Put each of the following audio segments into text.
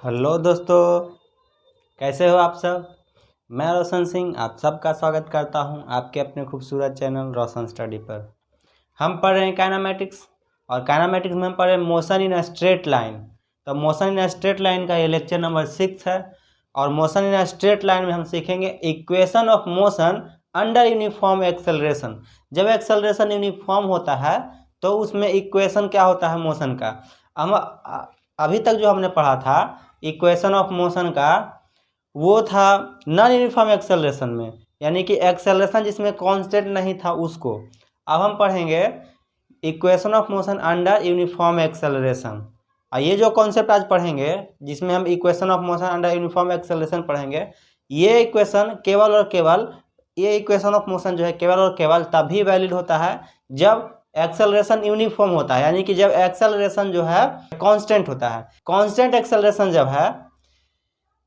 Hello दोस्तों, कैसे हो आप सब। मैं रोशन सिंह आप सबका स्वागत करता हूं आपके अपने खूबसूरत चैनल रोशन स्टडी पर। हम पढ़ रहे हैं काइनेमेटिक्स और काइनेमेटिक्स में हम पढ़ रहे हैं मोशन इन स्ट्रेट लाइन। तो मोशन इन स्ट्रेट लाइन का ये लेक्चर नंबर 6 है और मोशन इन स्ट्रेट लाइन में हम सीखेंगे equation of motion under uniform acceleration. जब एक्सेलरेशन यूनिफॉर्म होता है तो उसमें इक्वेशन क्या होता है मोशन का। हम अभी तक जो हमने पढ़ा था इक्वेशन ऑफ मोशन का वो था नॉन यूनिफॉर्म एक्सेलरेशन में, यानी कि एक्सेलरेशन जिसमें कांस्टेंट नहीं था उसको। अब हम पढ़ेंगे equation of motion under uniform acceleration. और ये जो कॉन्सेप्ट आज पढ़ेंगे जिसमें हम equation of motion under uniform acceleration पढ़ेंगे, ये इक्वेशन केवल और केवल ये इक्वेशन ऑफ मोशन जो है केवल और केवल तभी वैलिड होता है जब एक्सेलरेशन यूनिफॉर्म होता है, यानी कि जब एक्सेलरेशन जो है कांस्टेंट होता है। कांस्टेंट एक्सेलरेशन जब है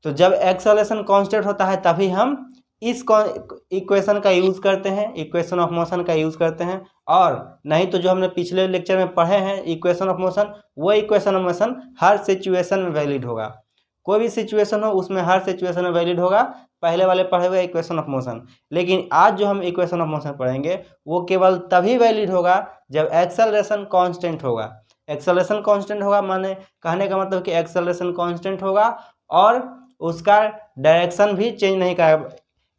तो जब एक्सेलरेशन कांस्टेंट होता है तभी हम इस इक्वेशन का यूज़ करते हैं, इक्वेशन ऑफ मोशन का यूज़ करते हैं। और नहीं तो जो हमने पिछले लेक्चर में पढ़े हैं इक्वेशन ऑफ मोशन, वो equation of motion her situation में वैलिड होगा। कोई भी सिचुएशन हो उसमें हर सिचुएशन में वैलिड होगा, पहले वाले पढ़े हुए इक्वेशन ऑफ मोशन। लेकिन आज जो हम इक्वेशन ऑफ मोशन पढ़ेंगे वो केवल तभी वैलिड होगा जब एक्सेलरेशन कांस्टेंट होगा। एक्सेलरेशन कांस्टेंट होगा माने कहने का मतलब कि एक्सेलरेशन कांस्टेंट होगा और उसका डायरेक्शन भी चेंज नहीं कर,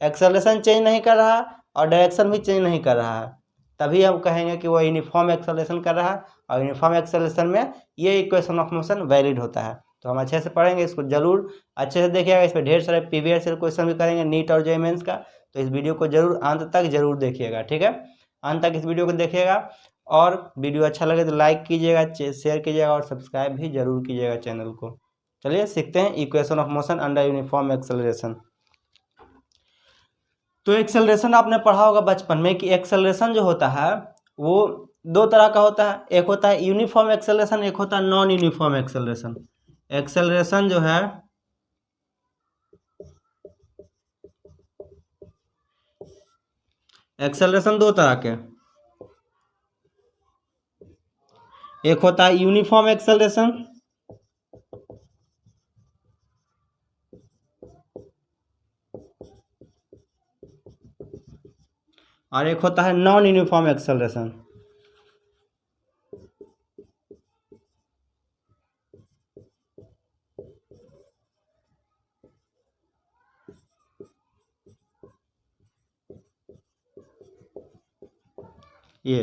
एक्सेलरेशन चेंज नहीं कर रहा और डायरेक्शन भी चेंज नहीं कर रहा है, तभी हम कहेंगे कि वो यूनिफॉर्म एक्सेलरेशन कर रहा है और यूनिफॉर्म एक्सेलरेशन में ये इक्वेशन ऑफ मोशन वैलिड होता है। तो हम अच्छे से पढ़ेंगे, इसको जरूर अच्छे से देखिएगा। इस पर ढेर सारे प्रीवियस ईयर क्वेश्चन भी करेंगे नीट और जेईई मेंस का, तो इस वीडियो को जरूर अंत तक जरूर देखिएगा, ठीक है। अंत तक इस वीडियो को देखिएगा और वीडियो अच्छा लगे तो लाइक कीजिएगा, शेयर कीजिएगा और सब्सक्राइब भी जरूर कीजिएगा चैनल को। चलिए सीखते हैं equation of motion under uniform acceleration. तो एक्सेलरेशन आपने पढ़ा होगा बचपन में कि एक्सेलरेशन जो होता है वो दो तरह का होता है, एक होता है यूनिफॉर्म एक्सेलरेशन, एक होता है नॉन यूनिफॉर्म एक्सेलरेशन। एक्सेलरेशन जो है एक्सेलरेशन दो तरह के, एक होता है यूनिफॉर्म एक्सेलरेशन और एक होता है नॉन यूनिफॉर्म एक्सेलरेशन। ये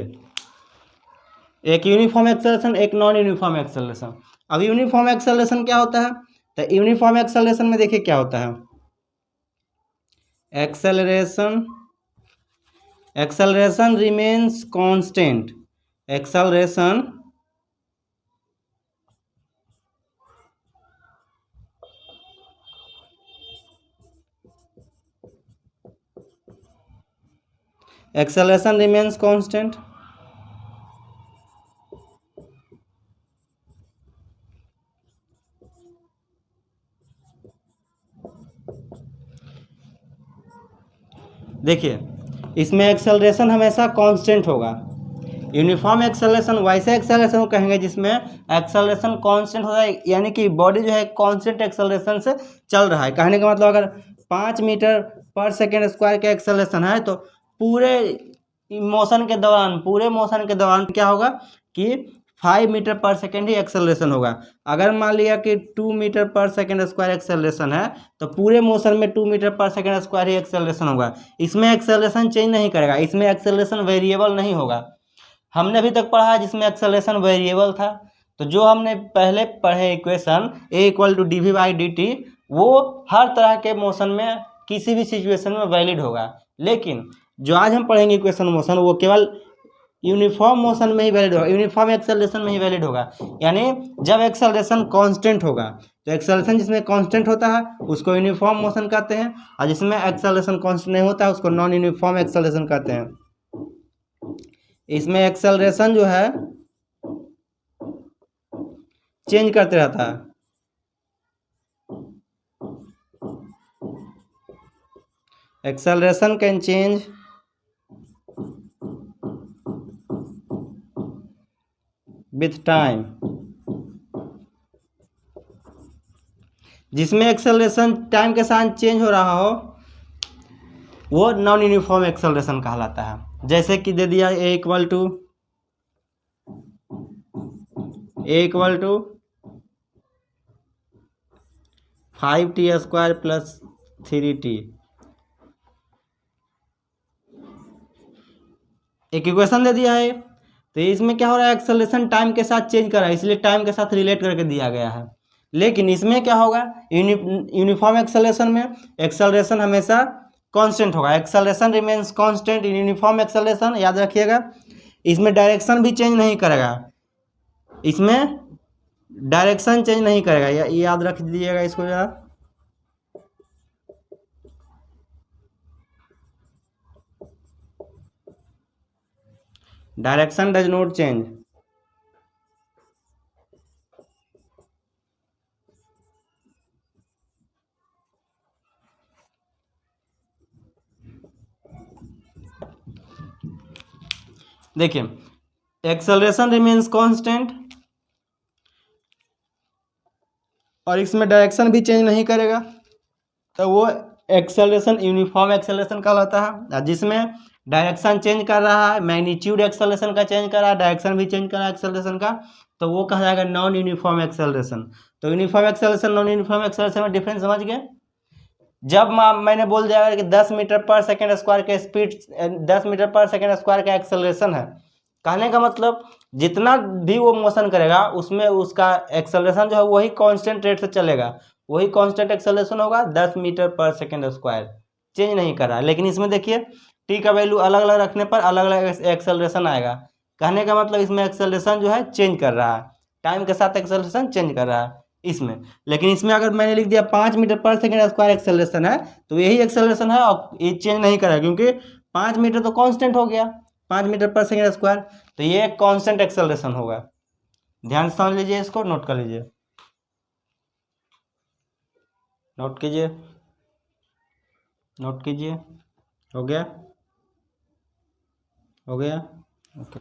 एक यूनिफॉर्म एक्सेलरेशन एक नॉन यूनिफॉर्म एक्सेलरेशन। अब यूनिफॉर्म एक्सेलरेशन क्या होता है, तो यूनिफॉर्म एक्सेलरेशन में देखिए क्या होता है। Acceleration remains constant, acceleration remains constant. देखिए इसमें एक्सेलरेशन हमेशा कांस्टेंट होगा। यूनिफॉर्म एक्सेलरेशन वैसे एक्सेलरेशन को कहेंगे जिसमें एक्सेलरेशन कांस्टेंट होता है, यानी कि बॉडी जो है कांस्टेंट एक्सेलरेशन से चल रहा है। कहने का मतलब अगर 5 मीटर पर सेकेंड स्क्वायर का एक्सेलरेशन है तो पूरे मोशन के दौरान क्या होगा कि 5 मीटर पर सेकेंड ही एक्सेलरेशन होगा। अगर मान लिया कि 2 metre per second square acceleration है तो पूरे मोशन में 2 मीटर पर सेकेंड स्क्वायर ही एक्सेलरेशन होगा। इसमें एक्सेलरेशन चेंज नहीं करेगा, इसमें एक्सेलरेशन वेरिएबल नहीं होगा। हमने अभी तक पढ़ा है जिसमें एक्सेलरेशन वेरिएबल था। तो जो हमने पहले पढ़े इक्वेशन a=dv/dt वो हर तरह के मोशन में किसी भी सिचुएशन में वैलिड होगा। लेकिन जो आज हम पढ़ेंगे इक्वेशन मोशन वो केवल यूनिफॉर्म मोशन में ही वैलिड होगा, यूनिफॉर्म एक्सेलरेशन में ही वैलिड होगा। यानी जब एक्सेलरेशन कांस्टेंट होगा, तो एक्सेलरेशन जिसमें कांस्टेंट होता है उसको यूनिफॉर्म मोशन कहते हैं और जिसमें एक्सेलरेशन कांस्टेंट नहीं होता है उसको नॉन यूनिफॉर्म एक्सेलरेशन कहते हैं। इसमें एक्सेलरेशन जो है चेंज करते रहता है। Acceleration can change with time. जिसमें एक्सेलरेशन टाइम के साथ चेंज हो रहा हो वो नॉन यूनिफॉर्म एक्सेलरेशन कहलाता है। जैसे कि दे दिया ए equal to 5t² plus 3t, एक इक्वेशन दे दिया है। तो इसमें क्या हो रहा है, एक्सेलरेशन टाइम के साथ चेंज कर रहा है, इसलिए टाइम के साथ रिलेट करके दिया गया है। लेकिन इसमें क्या होगा, यूनिफॉर्म एक्सेलरेशन में एक्सेलरेशन हमेशा कांस्टेंट होगा, acceleration remains constant in uniform acceleration, याद रखिएगा। इसमें डायरेक्शन भी चेंज नहीं करेगा, इसमें डायरेक्शन चेंज नहीं करेगा, याद रख दीजिएगा इसको जरा। Direction does not change. देखिए, एक्सेलरेशन रिमेन्स कांस्टेंट और इसमें डायरेक्शन भी चेंज नहीं करेगा, तो वो एक्सेलरेशन यूनिफॉर्म एक्सेलरेशन कहलाता है। जिसमें डायरेक्शन चेंज कर रहा है, मैग्नीट्यूड एक्सेलरेशन का चेंज कर रहा है, डायरेक्शन भी चेंज कर रहा है एक्सेलरेशन का, तो वो कहा जाएगा नॉन यूनिफॉर्म एक्सेलरेशन। तो uniform acceleration non uniform acceleration में डिफरेंस समझ गए। जब मैंने बोल दिया कि 10 मीटर पर सेकेंड स्क्वायर के speed 10 metre per second square का एक्सेलरेशन है, कहने का मतलब जितना भी वो मोशन करेगा उसमें उसका एक्सेलरेशन जो है वही कांस्टेंट रेट से चलेगा, वही कांस्टेंट एक्सेलरेशन होगा 10 metre per second square, change नहीं कर रहा। लेकिन इसमें देखिए टी का वैल्यू अलग अलग रखने पर अलग अलग एक्सेलरेशन आएगा, कहने का मतलब इसमें एक्सेलरेशन जो है चेंज कर रहा है, टाइम के साथ एक्सेलरेशन चेंज कर रहा है इसमें। लेकिन इसमें अगर मैंने लिख दिया 5 metre per second square acceleration है, तो यही एक्सेलरेशन है और ये चेंज नहीं करेगा, क्योंकि 5 मीटर तो कांस्टेंट हो गया, 5 मीटर पर सेकेंड स्क्वायर, तो ये एक कांस्टेंट एक्सेलरेशन होगा। ध्यान से समझ लीजिए, इसको नोट कर लीजिए, नोट कीजिए, नोट कीजिए। हो गया, हो गया, ओके।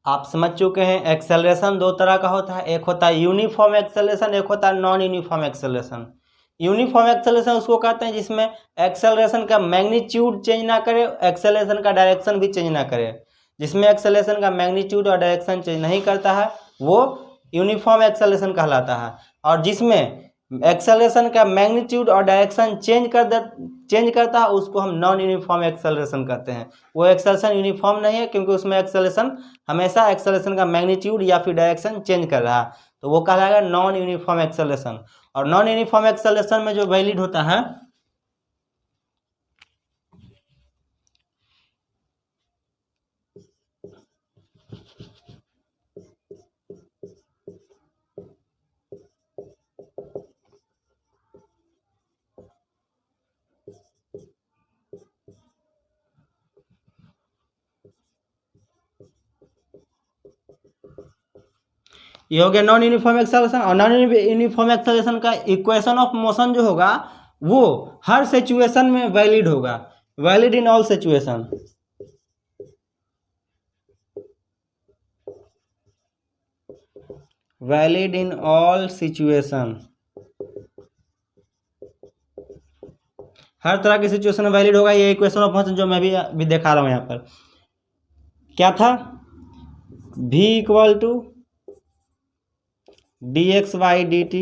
आप समझ चुके हैं एक्सेलरेशन दो तरह का होता है, एक होता है यूनिफॉर्म एक्सेलरेशन, एक होता है non uniform acceleration. Uniform acceleration उसको कहते हैं जिसमें एक्सेलरेशन का मैग्नीट्यूड चेंज ना करे, एक्सेलरेशन का डायरेक्शन भी चेंज ना करे। जिसमें एक्सेलरेशन का मैग्नीट्यूड और डायरेक्शन चेंज नहीं करता है वो यूनिफॉर्म एक्सेलरेशन कहलाता है, और जिसमें एक्सेलरेशन का मैग्नीट्यूड और डायरेक्शन चेंज करता है उसको हम नॉन यूनिफॉर्म एक्सेलरेशन कहते हैं। वो एक्सेलरेशन यूनिफॉर्म नहीं है, क्योंकि उसमें एक्सेलरेशन हमेशा एक्सेलरेशन का मैग्नीट्यूड या फिर डायरेक्शन चेंज कर रहा है, तो वो कहलाएगा नॉन यूनिफॉर्म एक्सेलरेशन। और नॉन यूनिफॉर्म एक्सेलरेशन में जो वैलिड होता है, ये हो गया नॉन यूनिफॉर्म एक्सेलरेशन। और नॉन यूनिफॉर्म एक्सेलरेशन का इक्वेशन ऑफ मोशन जो होगा वो हर सिचुएशन में वैलिड होगा, valid in all situation. Valid in all situation, हर तरह की सिचुएशन में वैलिड होगा। ये इक्वेशन ऑफ मोशन जो मैं भी दिखा रहा हूं यहाँ पर, क्या था, v equal to dx by d t,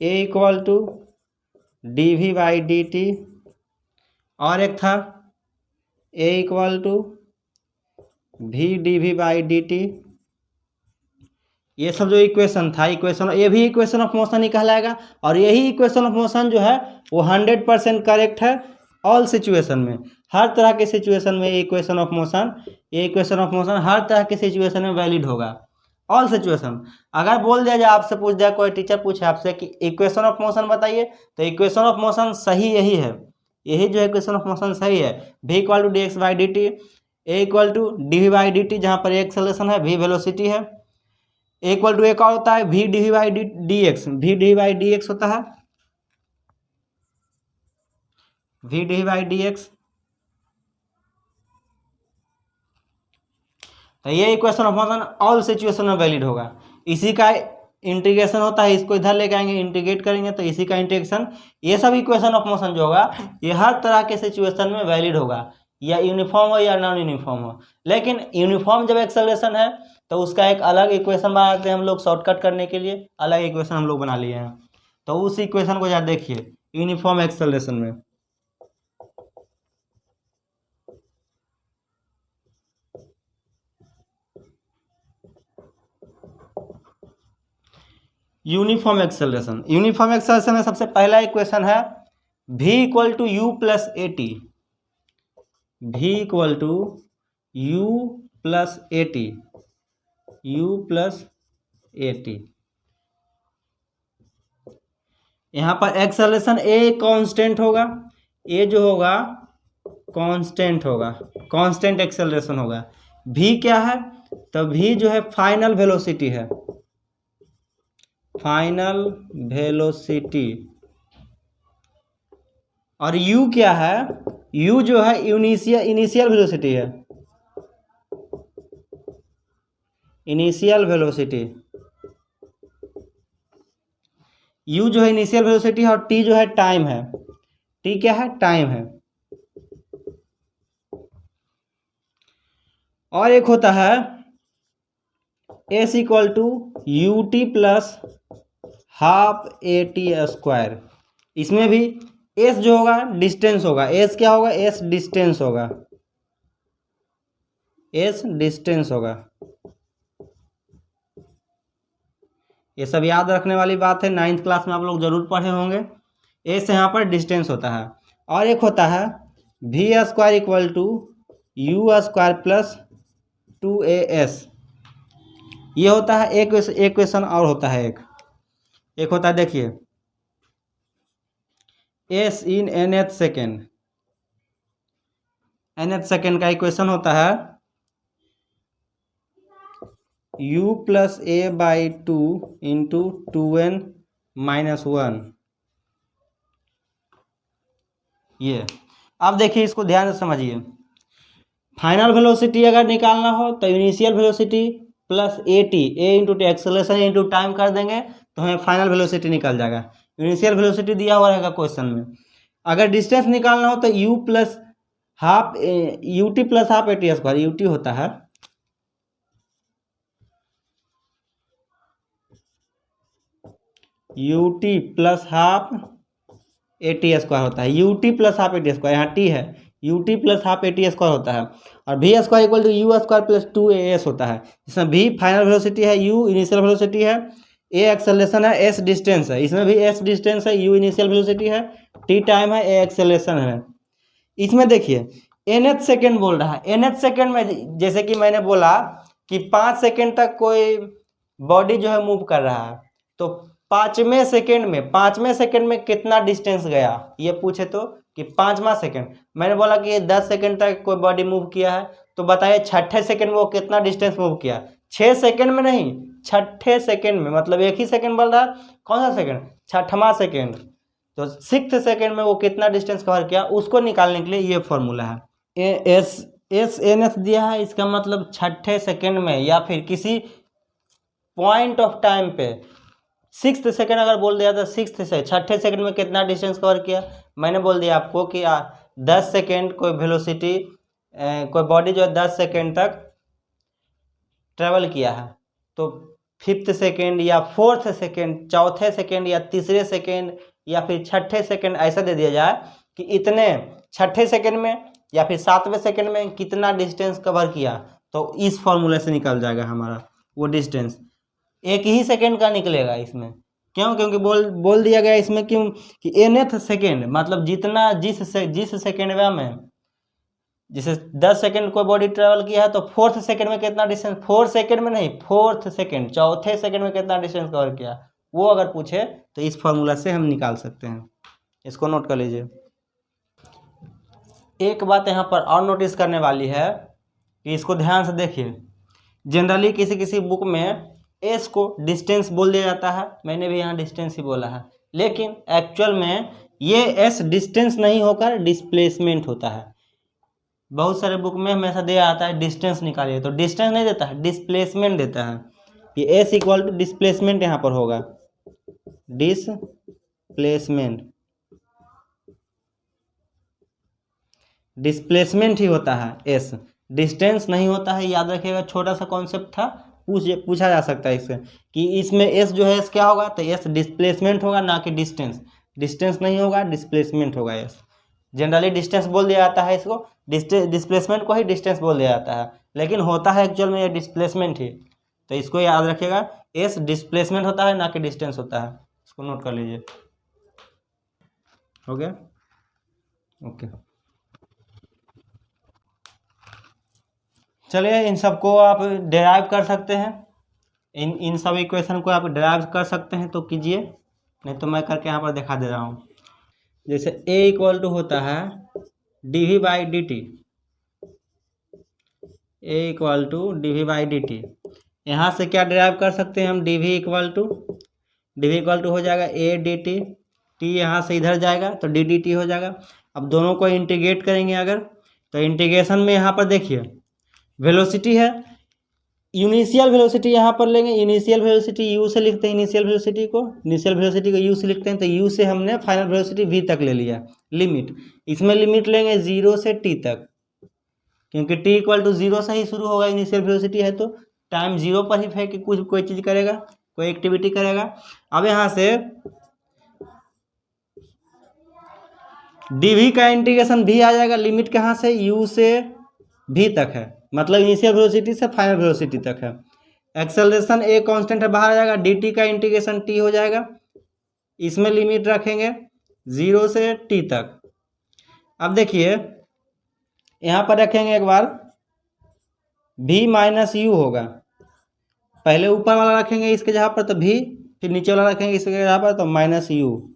a equal to dv by d t, और एक था a equal to v dv by d t. ये सब जो इक्वेशन था, इक्वेशन, ये भी इक्वेशन ऑफ मोशन ही कहलाएगा। और यही इक्वेशन ऑफ मोशन जो है वो 100% करेक्ट है ऑल सिचुएशन में, हर तरह के सिचुएशन में ये इक्वेशन ऑफ मोशन, ये इक्वेशन ऑफ मोशन हर तरह के सिचुएशन में वैलिड होगा, ऑल सिचुएशन। अगर बोल दिया जाए, आपसे पूछ दिया, कोई टीचर पूछे आपसे कि इक्वेशन ऑफ मोशन बताइए, तो इक्वेशन ऑफ मोशन सही यही है, यही जो इक्वेशन ऑफ मोशन सही है, v equal to d x by d t, a equal to d v by d t, जहाँ पर एक्सेलरेशन है, v वेलोसिटी है, ए इक्वल टू एक और होता है v d v by d x, v d v by d x होता है, v d v by d x. तो ये equation of motion all situation में वैलिड होगा। इसी का इंटीग्रेशन होता है, इसको इधर लेके आएंगे, इंटीग्रेट करेंगे तो इसी का इंटीग्रेशन। ये सब इक्वेशन ऑफ मोशन जो होगा ये हर तरह के सिचुएशन में वैलिड होगा, या यूनिफॉर्म हो या नॉन यूनिफॉर्म हो। लेकिन यूनिफॉर्म जब एक्सेलरेशन है तो उसका एक अलग इक्वेशन बनाते हैं हम लोग, शॉर्टकट करने के लिए अलग इक्वेशन हम लोग बना लिए हैं। तो उस इक्वेशन को जरा देखिए यूनिफॉर्म एक्सेलरेशन में। यूनिफॉर्म एक्सेलरेशन में सबसे पहला इक्वेशन है v equal to u plus a t. v equal to u plus a t, u plus a t. यहाँ पर एक्सेलरेशन ए कांस्टेंट होगा, ए जो होगा कांस्टेंट होगा, कांस्टेंट एक्सेलरेशन होगा। v क्या है, तो v जो है फाइनल वेलोसिटी है, फाइनल वेलोसिटी। और u क्या है, u जो है इनिशियल वेलोसिटी है, इनिशियल वेलोसिटी। u जो है इनिशियल वेलोसिटी है और t जो है टाइम है। t क्या है, टाइम है। और एक होता है s equal to u t plus half a t square. इसमें भी s जो होगा डिस्टेंस होगा, s क्या होगा, s डिस्टेंस होगा, s डिस्टेंस होगा। ये सब याद रखने वाली बात है, 9th क्लास में आप लोग जरूर पढ़े होंगे। s यहाँ पर डिस्टेंस होता है। और एक होता है v square equal to u square plus 2as। ये होता है एक क्वेश्चन और होता है एक होता है देखिए s इन nth सेकेंड, nth सेकेंड का इक्वेशन होता है u plus A by 2 into 2n minus 1। ये अब देखिए इसको ध्यान से समझिए। फाइनल वेलोसिटी अगर निकालना हो तो initial velocity plus a T, A into T acceleration into time कर देंगे तो हमें फाइनल वेलोसिटी निकल जाएगा। इनिशियल वेलोसिटी दिया हुआ रहेगा क्वेश्चन में। अगर डिस्टेंस निकालना हो तो u plus half u t plus half a t square, u t होता है u t plus half a t square होता है, u t plus half a t square, यहाँ टी है, u t plus half a t square होता है। और v square equal to u square plus 2as होता है, जिसमें वी फाइनल वेलोसिटी है, यू इनिशियल वेलोसिटी है, ए एक्सेलरेशन है, एस डिस्टेंस है। इसमें भी एस डिस्टेंस है, यू इनिशियल वेलोसिटी है, टी टाइम है, ए एक्सेलरेशन है। इसमें देखिए nth सेकेंड बोल रहा है। nth सेकेंड में जैसे कि मैंने बोला कि 5 सेकेंड तक कोई बॉडी जो है मूव कर रहा है, तो पाँचवें सेकेंड में कितना डिस्टेंस गया, ये पूछे तो कि 5वां सेकेंड। मैंने बोला कि ये 10 सेकेंड तक कोई बॉडी मूव किया है, तो बताइए छठे सेकेंड में वो कितना डिस्टेंस मूव किया। 6 सेकेंड में नहीं, छठे सेकेंड में, मतलब एक ही सेकेंड बोल रहा है। कौन सा सेकेंड, छठवां सेकेंड। तो 6th सेकेंड में वो कितना डिस्टेंस कवर किया, उसको निकालने के लिए ये फॉर्मूला है। एस एन एस दिया है, इसका मतलब छठे सेकेंड में या फिर किसी पॉइंट ऑफ टाइम पे 6th सेकेंड अगर बोल दिया तो 6th से छठे सेकेंड में कितना डिस्टेंस कवर किया। मैंने बोल दिया आपको कि 10 सेकेंड कोई वेलोसिटी कोई बॉडी जो है 10 सेकेंड तक ट्रेवल किया है, तो 5th सेकेंड या 4th सेकेंड, चौथे सेकेंड या तीसरे सेकेंड या फिर छठे सेकेंड ऐसा दे दिया जाए कि इतने छठे सेकेंड में या फिर 7वें सेकेंड में कितना डिस्टेंस कवर किया, तो इस फॉर्मूले से निकल जाएगा हमारा वो डिस्टेंस। एक ही सेकेंड का निकलेगा इसमें। क्यों, क्योंकि बोल दिया गया इसमें क्यों कि nth सेकेंड मतलब जितना जिस सेकेंड में जैसे 10 सेकेंड कोई बॉडी ट्रेवल किया है, तो 4th सेकेंड में कितना डिस्टेंस, 4 सेकेंड में नहीं 4th सेकेंड, चौथे सेकेंड में कितना डिस्टेंस कवर किया, वो अगर पूछे तो इस फॉर्मूला से हम निकाल सकते हैं। इसको नोट कर लीजिए। एक बात यहाँ पर और नोटिस करने वाली है कि इसको ध्यान से देखिए। जनरली किसी बुक में एस को डिस्टेंस बोल दिया जाता है, मैंने भी यहाँ डिस्टेंस ही बोला है, लेकिन एक्चुअल में ये एस डिस्टेंस नहीं होकर डिस्प्लेसमेंट होता है। बहुत सारे बुक में हमेशा दिया आता है डिस्टेंस निकालिए, तो डिस्टेंस नहीं देता है, डिस्प्लेसमेंट देता है। कि एस इक्वल टू डिस्प्लेसमेंट यहाँ पर होगा, डिस्प्लेसमेंट ही होता है एस, डिस्टेंस नहीं होता है, याद रखिएगा। छोटा सा कॉन्सेप्ट था, पूछा जा सकता है इससे कि इसमें एस जो है एस क्या होगा, तो एस डिस्प्लेसमेंट होगा ना कि डिस्टेंस। डिस्टेंस नहीं होगा, डिस्प्लेसमेंट होगा एस। जनरली डिस्टेंस बोल दिया जाता है इसको, डिस्प्लेसमेंट को ही डिस्टेंस बोल दिया जाता है, लेकिन होता है एक्चुअल में ये डिस्प्लेसमेंट ही। तो इसको याद रखिएगा, एस डिस्प्लेसमेंट होता है ना कि डिस्टेंस होता है। इसको नोट कर लीजिए। हो गया, ओके। चलिए इन सबको आप डेराइव कर सकते हैं, इन सब इक्वेशन को आप डेराइव कर सकते हैं तो कीजिए, नहीं तो मैं करके यहाँ पर दिखा दे रहा हूँ। जैसे a इक्वल टू होता है dv by d t, a equal to dv by d t. यहाँ से क्या डेराइव कर सकते हैं हम, dv इक्वल टू हो जाएगा a dt, t यहाँ से इधर जाएगा तो d dt हो जाएगा। अब दोनों को इंटीग्रेट करेंगे अगर, तो इंटीग्रेशन में यहाँ पर देखिए वेलोसिटी है, इनिशियल वेलोसिटी यहाँ पर लेंगे, इनिशियल वेलोसिटी u से लिखते हैं, इनिशियल वेलोसिटी को u से लिखते हैं, तो u से हमने फाइनल वेलोसिटी v तक ले लिया। लिमिट, इसमें लिमिट लेंगे 0 से t तक, क्योंकि t इक्वल टू 0 से ही शुरू होगा, इनिशियल वेलोसिटी है तो टाइम 0 पर ही फेंक के कोई चीज़ करेगा, कोई एक्टिविटी करेगा। अब यहाँ से dv का इंटीग्रेशन v आ जाएगा, लिमिट कहाँ से, u से v तक है, मतलब इनिशियल वेलोसिटी से फाइनल वेलोसिटी तक है। एक्सेलरेशन a कांस्टेंट है, बाहर आ जाएगा, dt का इंटीग्रेशन t हो जाएगा, इसमें लिमिट रखेंगे 0 से t तक। अब देखिए यहाँ पर रखेंगे एक बार v माइनस यू होगा, पहले ऊपर वाला रखेंगे इसके जगह पर तो v, फिर नीचे वाला रखेंगे इसके जगह पर तो माइनस यू,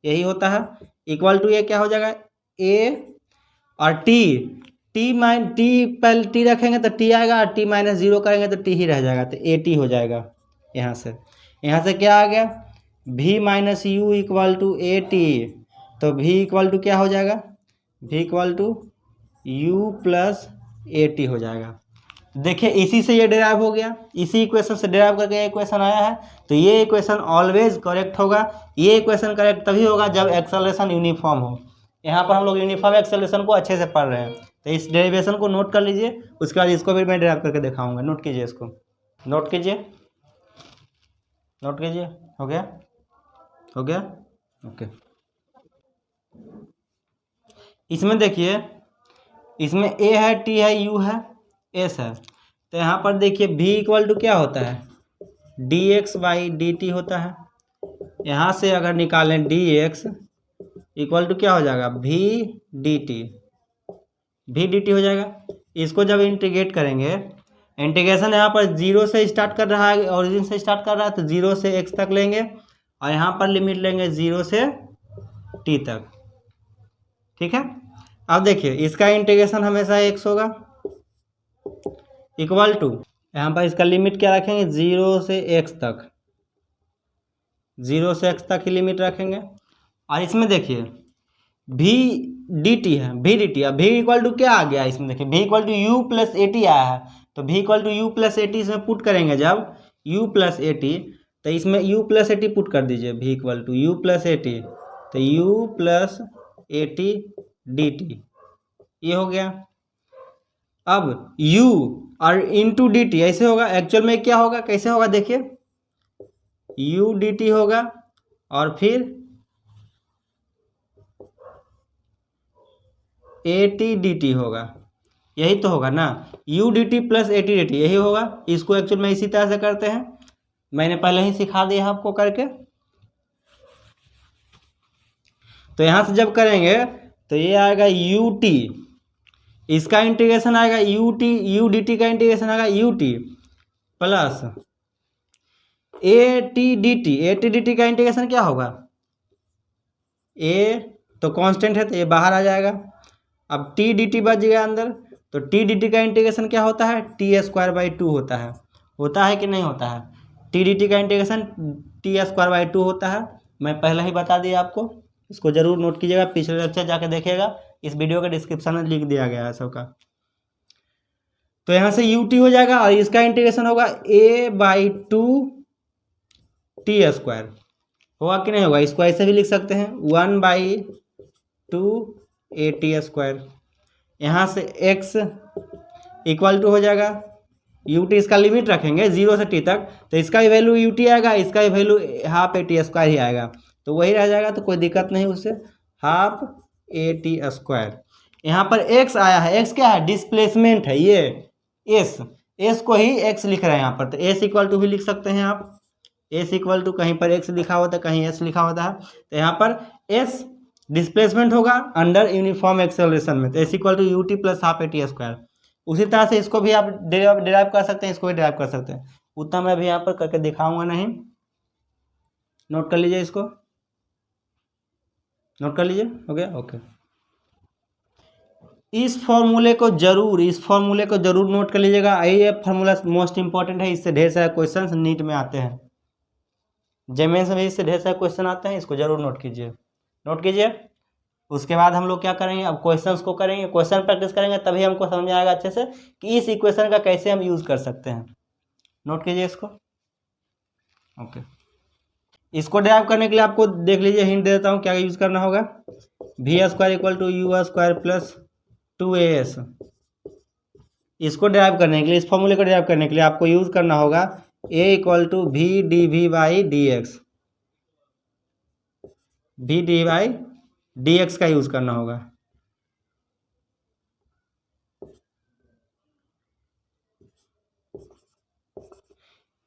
यही होता है। इक्वल टू ये क्या हो जाएगा a और t पहले t रखेंगे तो t आएगा, और t माइनस 0 करेंगे तो t ही रह जाएगा, तो at हो जाएगा। यहाँ से क्या आ गया, v minus u equal to at, तो v इक्वल टू क्या हो जाएगा, v equal to u plus at हो जाएगा। देखिए इसी से ये डेराइव हो गया, इसी इक्वेशन से डेराइव करके इक्वेशन आया है, तो ये इक्वेशन ऑलवेज करेक्ट होगा। ये इक्वेशन करेक्ट तभी होगा जब एक्सेलरेशन यूनिफॉर्म हो। यहाँ पर हम लोग यूनिफॉर्म एक्सेलरेशन को अच्छे से पढ़ रहे हैं, तो इस डेरिवेशन को नोट कर लीजिए, उसके बाद इसको भी मैं डेराइव करके दिखाऊंगा। नोट कीजिए, इसको नोट कीजिए, हो गया, ओके। इसमें देखिए, इसमें a है, t है, u है, s है, तो यहाँ पर देखिए v इक्वल टू क्या होता है, dx बाई dt होता है। यहाँ से अगर निकालें dx इक्वल टू क्या हो जाएगा, v dt हो जाएगा। इसको जब इंटीग्रेट करेंगे, इंटीग्रेशन यहाँ पर 0 से स्टार्ट कर रहा है, ओरिजिन से स्टार्ट कर रहा है, तो 0 से x तक लेंगे, और यहाँ पर लिमिट लेंगे 0 से t तक, ठीक है। अब देखिए इसका इंटीग्रेशन हमेशा x होगा, इक्वल टू यहाँ पर इसका लिमिट क्या रखेंगे, 0 से x तक, 0 से x तक ही लिमिट रखेंगे। और इसमें देखिए v dt है, अब v इक्वल टू क्या आ गया, इसमें देखिए v equal to u plus a t आया है, तो v equal to u plus a t इसमें पुट करेंगे जब u प्लस ए टी, तो इसमें u plus a t put कर दीजिए, v equal to u plus a t, तो u plus a t d t, ये हो गया। अब u और इंटू डी टी ऐसे होगा, एक्चुअल में क्या होगा, कैसे होगा देखिए, u डी टी होगा और फिर ए टी डी टी होगा, यही तो होगा ना, u D T plus a t d T, यही होगा। इसको एक्चुअल में इसी तरह से करते हैं, मैंने पहले ही सिखा दिया आपको करके। तो यहाँ से जब करेंगे तो ये आएगा u टी, इसका इंटीग्रेशन आएगा u डी टी का इंटीग्रेशन आएगा u T plus a t d T का इंटीग्रेशन क्या होगा, a तो कांस्टेंट है तो ये बाहर आ जाएगा। अब टी डी टी बच गया अंदर, तो टी डी टी का इंटीग्रेशन क्या होता है, टी स्क्वायर बाई 2 होता है कि नहीं होता है, टी डी टी का इंटीग्रेशन टी स्क्वायर बाई 2 होता है। मैं पहले ही बता दिया आपको, इसको जरूर नोट कीजिएगा, पिछले लेक्चर जाके देखिएगा, इस वीडियो के डिस्क्रिप्शन में लिख दिया गया है सबका। तो यहाँ से ut हो जाएगा और इसका इंटीग्रेशन होगा a/2 t²। होगा कि नहीं होगा? इसको ऐसे भी लिख सकते हैं 1/2 at²। यहाँ से x इक्वल टू हो जाएगा ut, इसका लिमिट रखेंगे 0 से t तक, तो इसका भी वैल्यू ut आएगा, इसका भी वैल्यू हाफ at² ही आएगा, तो वही रह जाएगा, तो कोई दिक्कत नहीं उससे, हाफ at²। यहाँ पर x आया है, x क्या है? डिस्प्लेसमेंट है, ये s को ही x लिख रहे हैं यहाँ पर, तो s इक्वल टू भी लिख सकते हैं आप, s इक्वल टू कहीं पर x लिखा होता है, कहीं s लिखा होता है, तो यहाँ पर s डिस्प्लेसमेंट होगा अंडर यूनिफॉर्म एक्सेलरेशन में, तो s equal to ut plus half at²। उसी तरह से इसको भी आप डिराइव कर सकते हैं, इसको भी डिराइव कर सकते हैं, उतना मैं भी यहाँ पर करके दिखाऊंगा नहीं, नोट कर लीजिए, इसको नोट कर लीजिए, हो गया? ओके। इस फॉर्मूले को जरूर नोट कर लीजिएगा, ये फार्मूला मोस्ट इंपॉर्टेंट है, इससे ढेर सारे क्वेश्चंस नीट में आते हैं, जेमेंस में भी इससे ढेर सारे क्वेश्चन आते हैं, इसको जरूर नोट कीजिए। उसके बाद हम लोग क्या करेंगे, अब क्वेश्चंस को करेंगे, क्वेश्चन प्रैक्टिस करेंगे, तभी हमको समझ में आएगा अच्छे से कि इस इक्वेशन का कैसे हम यूज़ कर सकते हैं। नोट कीजिए इसको, ओके। इसको ड्राइव करने के लिए आपको देख लीजिए, हिंट दे देता हूँ क्या यूज़ करना होगा, v² equal to u² plus 2as। इसको ड्राइव करने के लिए, इस फॉर्मूले को ड्राइव करने के लिए आपको यूज़ करना होगा a equal to v dv/dx, v dv/dx का यूज़ करना होगा।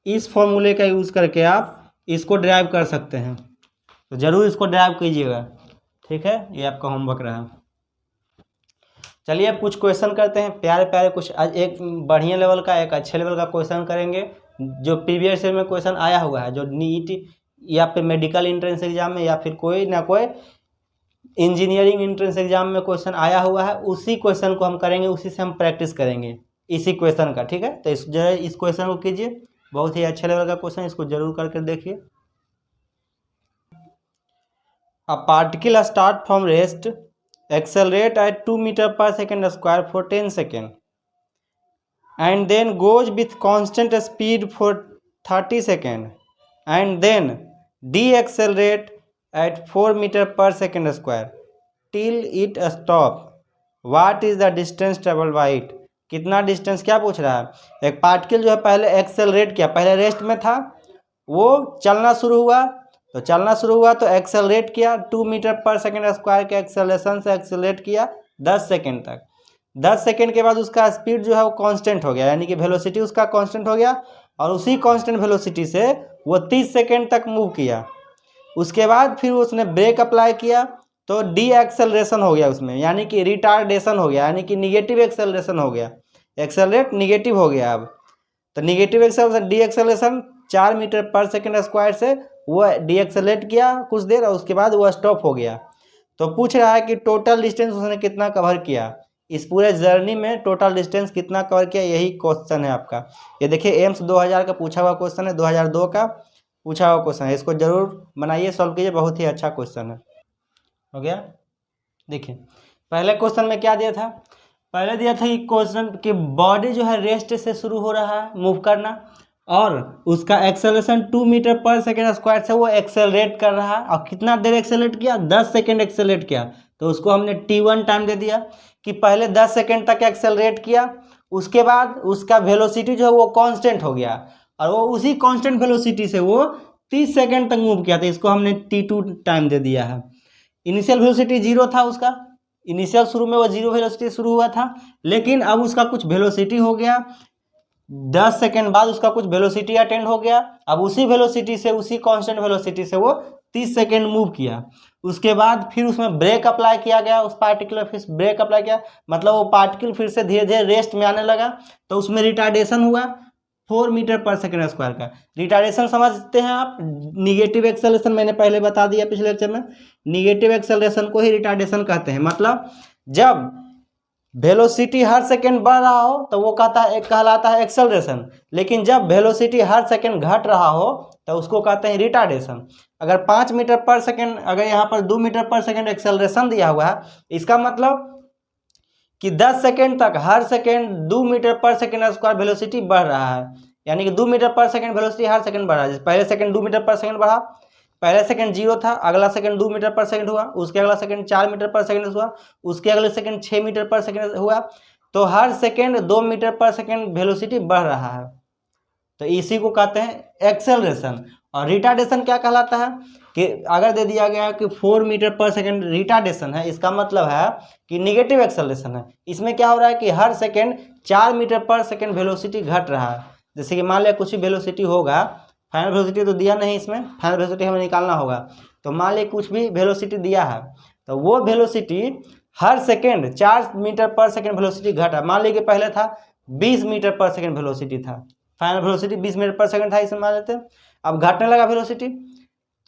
इस फॉर्मूले का यूज़ करके आप इसको ड्राइव कर सकते हैं, तो ज़रूर इसको ड्राइव कीजिएगा, ठीक है? ये आपका होमवर्क रहा। चलिए अब कुछ क्वेश्चन करते हैं, प्यारे प्यारे कुछ, एक बढ़िया लेवल का, एक अच्छे लेवल का क्वेश्चन करेंगे, जो प्रीवियस ईयर में क्वेश्चन आया हुआ है, जो नीट या फिर मेडिकल एंट्रेंस एग्जाम में या फिर कोई ना कोई इंजीनियरिंग एंट्रेंस एग्जाम में क्वेश्चन आया हुआ है, उसी क्वेश्चन को हम करेंगे, उसी से हम प्रैक्टिस करेंगे, इसी क्वेश्चन का, ठीक है? तो इस क्वेश्चन को कीजिए, बहुत ही अच्छे लेवल का क्वेश्चन, इसको जरूर करके देखिए। A particle start from rest, accelerate at 2 meter per second square for 10 seconds and then goes with constant speed for 30 seconds and then deaccelerate at 4 meter per second square till it stop. What is the distance traveled by it? कितना distance, क्या पूछ रहा है? एक particle जो है पहले accelerate किया, पहले रेस्ट में था, वो चलना शुरू हुआ तो एक्सेलरेट किया 2 मीटर पर सेकेंड स्क्वायर के एक्सेलरेशन से एक्सेलरेट किया 10 सेकेंड तक। 10 सेकेंड के बाद उसका स्पीड जो है वो कांस्टेंट हो गया, यानी कि वेलोसिटी उसका कांस्टेंट हो गया, और उसी कांस्टेंट वेलोसिटी से वो 30 सेकेंड तक मूव किया। उसके बाद फिर उसने ब्रेक अप्लाई किया तो डी एक्सेलरेशन हो गया उसमें, यानी कि रिटार्डेशन हो गया, यानी कि निगेटिव एक्सेलरेशन हो गया, एक्सेलरेट निगेटिव हो गया। अब तो negative acceleration, deceleration 4 metre per second square से वो डी एक्सेलरेट किया कुछ देर, और उसके बाद वो स्टॉप हो गया। तो पूछ रहा है कि टोटल डिस्टेंस उसने कितना कवर किया, इस पूरे जर्नी में टोटल डिस्टेंस कितना कवर किया, यही क्वेश्चन है आपका। ये देखिए एम्स 2000 का पूछा हुआ क्वेश्चन है, 2002 का पूछा हुआ क्वेश्चन है, इसको जरूर बनाइए, सॉल्व कीजिए, बहुत ही अच्छा क्वेश्चन है। हो गया? देखिए पहले क्वेश्चन में क्या दिया था, पहले दिया था कि क्वेश्चन कि बॉडी जो है रेस्ट से शुरू हो रहा है मूव करना, और उसका acceleration 2 metre per second square से वो एक्सेलरेट कर रहा है, और कितना देर एक्सेलरेट किया, 10 सेकेंड एक्सेलरेट किया। तो उसको हमने t1 टाइम दे दिया कि पहले 10 सेकेंड तक एक्सेलरेट किया, उसके बाद उसका वेलोसिटी जो है वो कांस्टेंट हो गया, और वो उसी कांस्टेंट वेलोसिटी से वो 30 सेकेंड तक मूव किया, तो इसको हमने t2 टाइम दे दिया है। इनिशियल वेलोसिटी 0 था उसका, इनिशियल शुरू में वो 0 वेलोसिटी शुरू हुआ था, लेकिन अब उसका कुछ वेलोसिटी हो गया, 10 सेकेंड बाद उसका कुछ वेलोसिटी अटेंड हो गया, अब उसी वेलोसिटी से, उसी कांस्टेंट वेलोसिटी से वो 30 सेकेंड मूव किया। उसके बाद फिर उसमें ब्रेक अप्लाई किया गया, उस पार्टिकुलर फिर ब्रेक अप्लाई किया, मतलब वो पार्टिकल फिर से धीरे धीरे रेस्ट में आने लगा, तो उसमें रिटार्डेशन हुआ 4 मीटर पर सेकेंड स्क्वायर का। रिटार्डेशन समझते हैं आप, निगेटिव एक्सेलरेशन मैंने पहले बता दिया पिछले लेक्चर में, निगेटिव एक्सेलरेशन को ही रिटार्डेशन कहते हैं। मतलब जब वेलोसिटी हर सेकेंड बढ़ रहा हो तो वो कहलाता है एक्सेलरेशन, लेकिन जब वेलोसिटी हर सेकेंड घट रहा हो तो उसको कहते हैं रिटार्डेशन। अगर 5 मीटर पर सेकेंड, अगर यहाँ पर 2 मीटर पर सेकेंड एक्सेलरेशन दिया हुआ है, इसका मतलब कि 10 सेकेंड तक हर second 2 metre per second square velocity बढ़ रहा है, यानी कि 2 मीटर पर सेकेंड वेलोसिटी हर सेकेंड बढ़ रहा है। पहले सेकेंड 2 मीटर पर सेकेंड बढ़ा, पहले सेकेंड 0 था, अगला सेकेंड 2 मीटर पर सेकेंड हुआ, उसके अगला सेकेंड 4 मीटर पर सेकेंड हुआ, उसके अगले सेकेंड 6 मीटर पर सेकेंड हुआ। तो हर second 2 metre per second velocity बढ़ रहा है, तो इसी को कहते हैं एक्सेलरेशन। और रिटार्डेशन क्या कहलाता है कि अगर दे दिया गया है कि 4 मीटर पर सेकेंड रिटार्डेशन है, इसका मतलब है कि निगेटिव एक्सेलरेशन है। इसमें क्या हो रहा है कि हर second 4 metre per second velocity घट रहा है। जैसे कि मान लिया कुछ भी वेलोसिटी होगा, फाइनल वेलोसिटी तो दिया नहीं, इसमें फाइनल वेलोसिटी हमें निकालना होगा। तो मान लिया कुछ भी वेलोसिटी दिया है, तो वो वेलोसिटी हर second 4 metre per second velocity घटा। मान लीजिए पहले था 20 मीटर पर सेकेंड वेलोसिटी था, final velocity 20 metre per second था, इसमें मान लेते हैं। अब घटने लगा वेलोसिटी,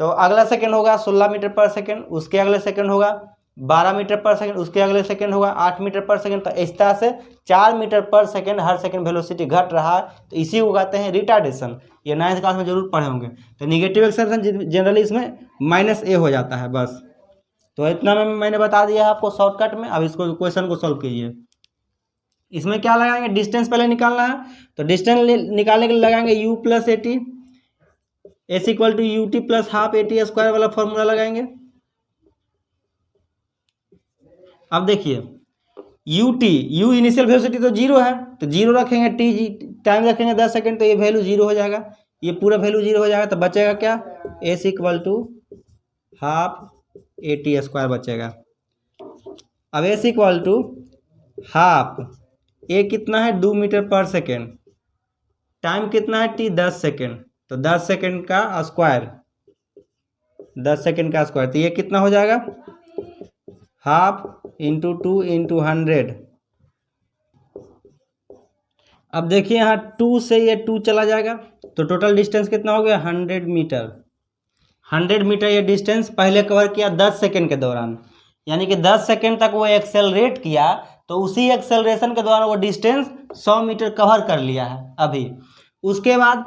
तो अगला सेकेंड होगा 16 मीटर पर सेकेंड, उसके अगले सेकेंड होगा 12 मीटर पर सेकेंड, उसके अगले सेकेंड होगा 8 मीटर पर सेकेंड। तो इस तरह से 4 मीटर पर सेकेंड हर सेकेंड वेलोसिटी घट रहा है, तो इसी को कहते हैं रिटार्डेशन। ये 9th क्लास में जरूर पढ़े होंगे। तो निगेटिव एक्सेलरेशन जनरली इसमें -a हो जाता है बस। तो इतना मैंने बता दिया है आपको शॉर्टकट में। अब इसको क्वेश्चन को सॉल्व कीजिए। इसमें क्या लगाएंगे, डिस्टेंस पहले निकालना है, तो डिस्टेंस निकालने के लिए लगाएंगे u plus AT s equal to UT plus half AT square वाला फॉर्मूला लगाएंगे। अब देखिए u इनिशियल वेलोसिटी तो 0 है, तो 0 रखेंगे, t टाइम रखेंगे 10 सेकेंड, तो ये वैल्यू 0 हो जाएगा, ये पूरा वैल्यू 0 हो जाएगा। तो बचेगा क्या, s equal to half AT square बचेगा। अब s equal to half a कितना है 2 मीटर पर सेकेंड, टाइम कितना है t 10 सेकेंड, तो 10 सेकेंड का स्क्वायर, 10 सेकेंड का स्क्वायर, तो ये कितना हो जाएगा हाफ इंटू 2 इंटू 100। अब देखिए यहाँ 2 से ये 2 चला जाएगा, तो टोटल डिस्टेंस कितना हो गया 100 मीटर। 100 मीटर ये डिस्टेंस पहले कवर किया 10 सेकेंड के दौरान, यानी कि 10 सेकेंड तक वो एक्सेलरेट किया, तो उसी एक्सेलरेशन के दौरान वो डिस्टेंस 100 मीटर कवर कर लिया है अभी। उसके बाद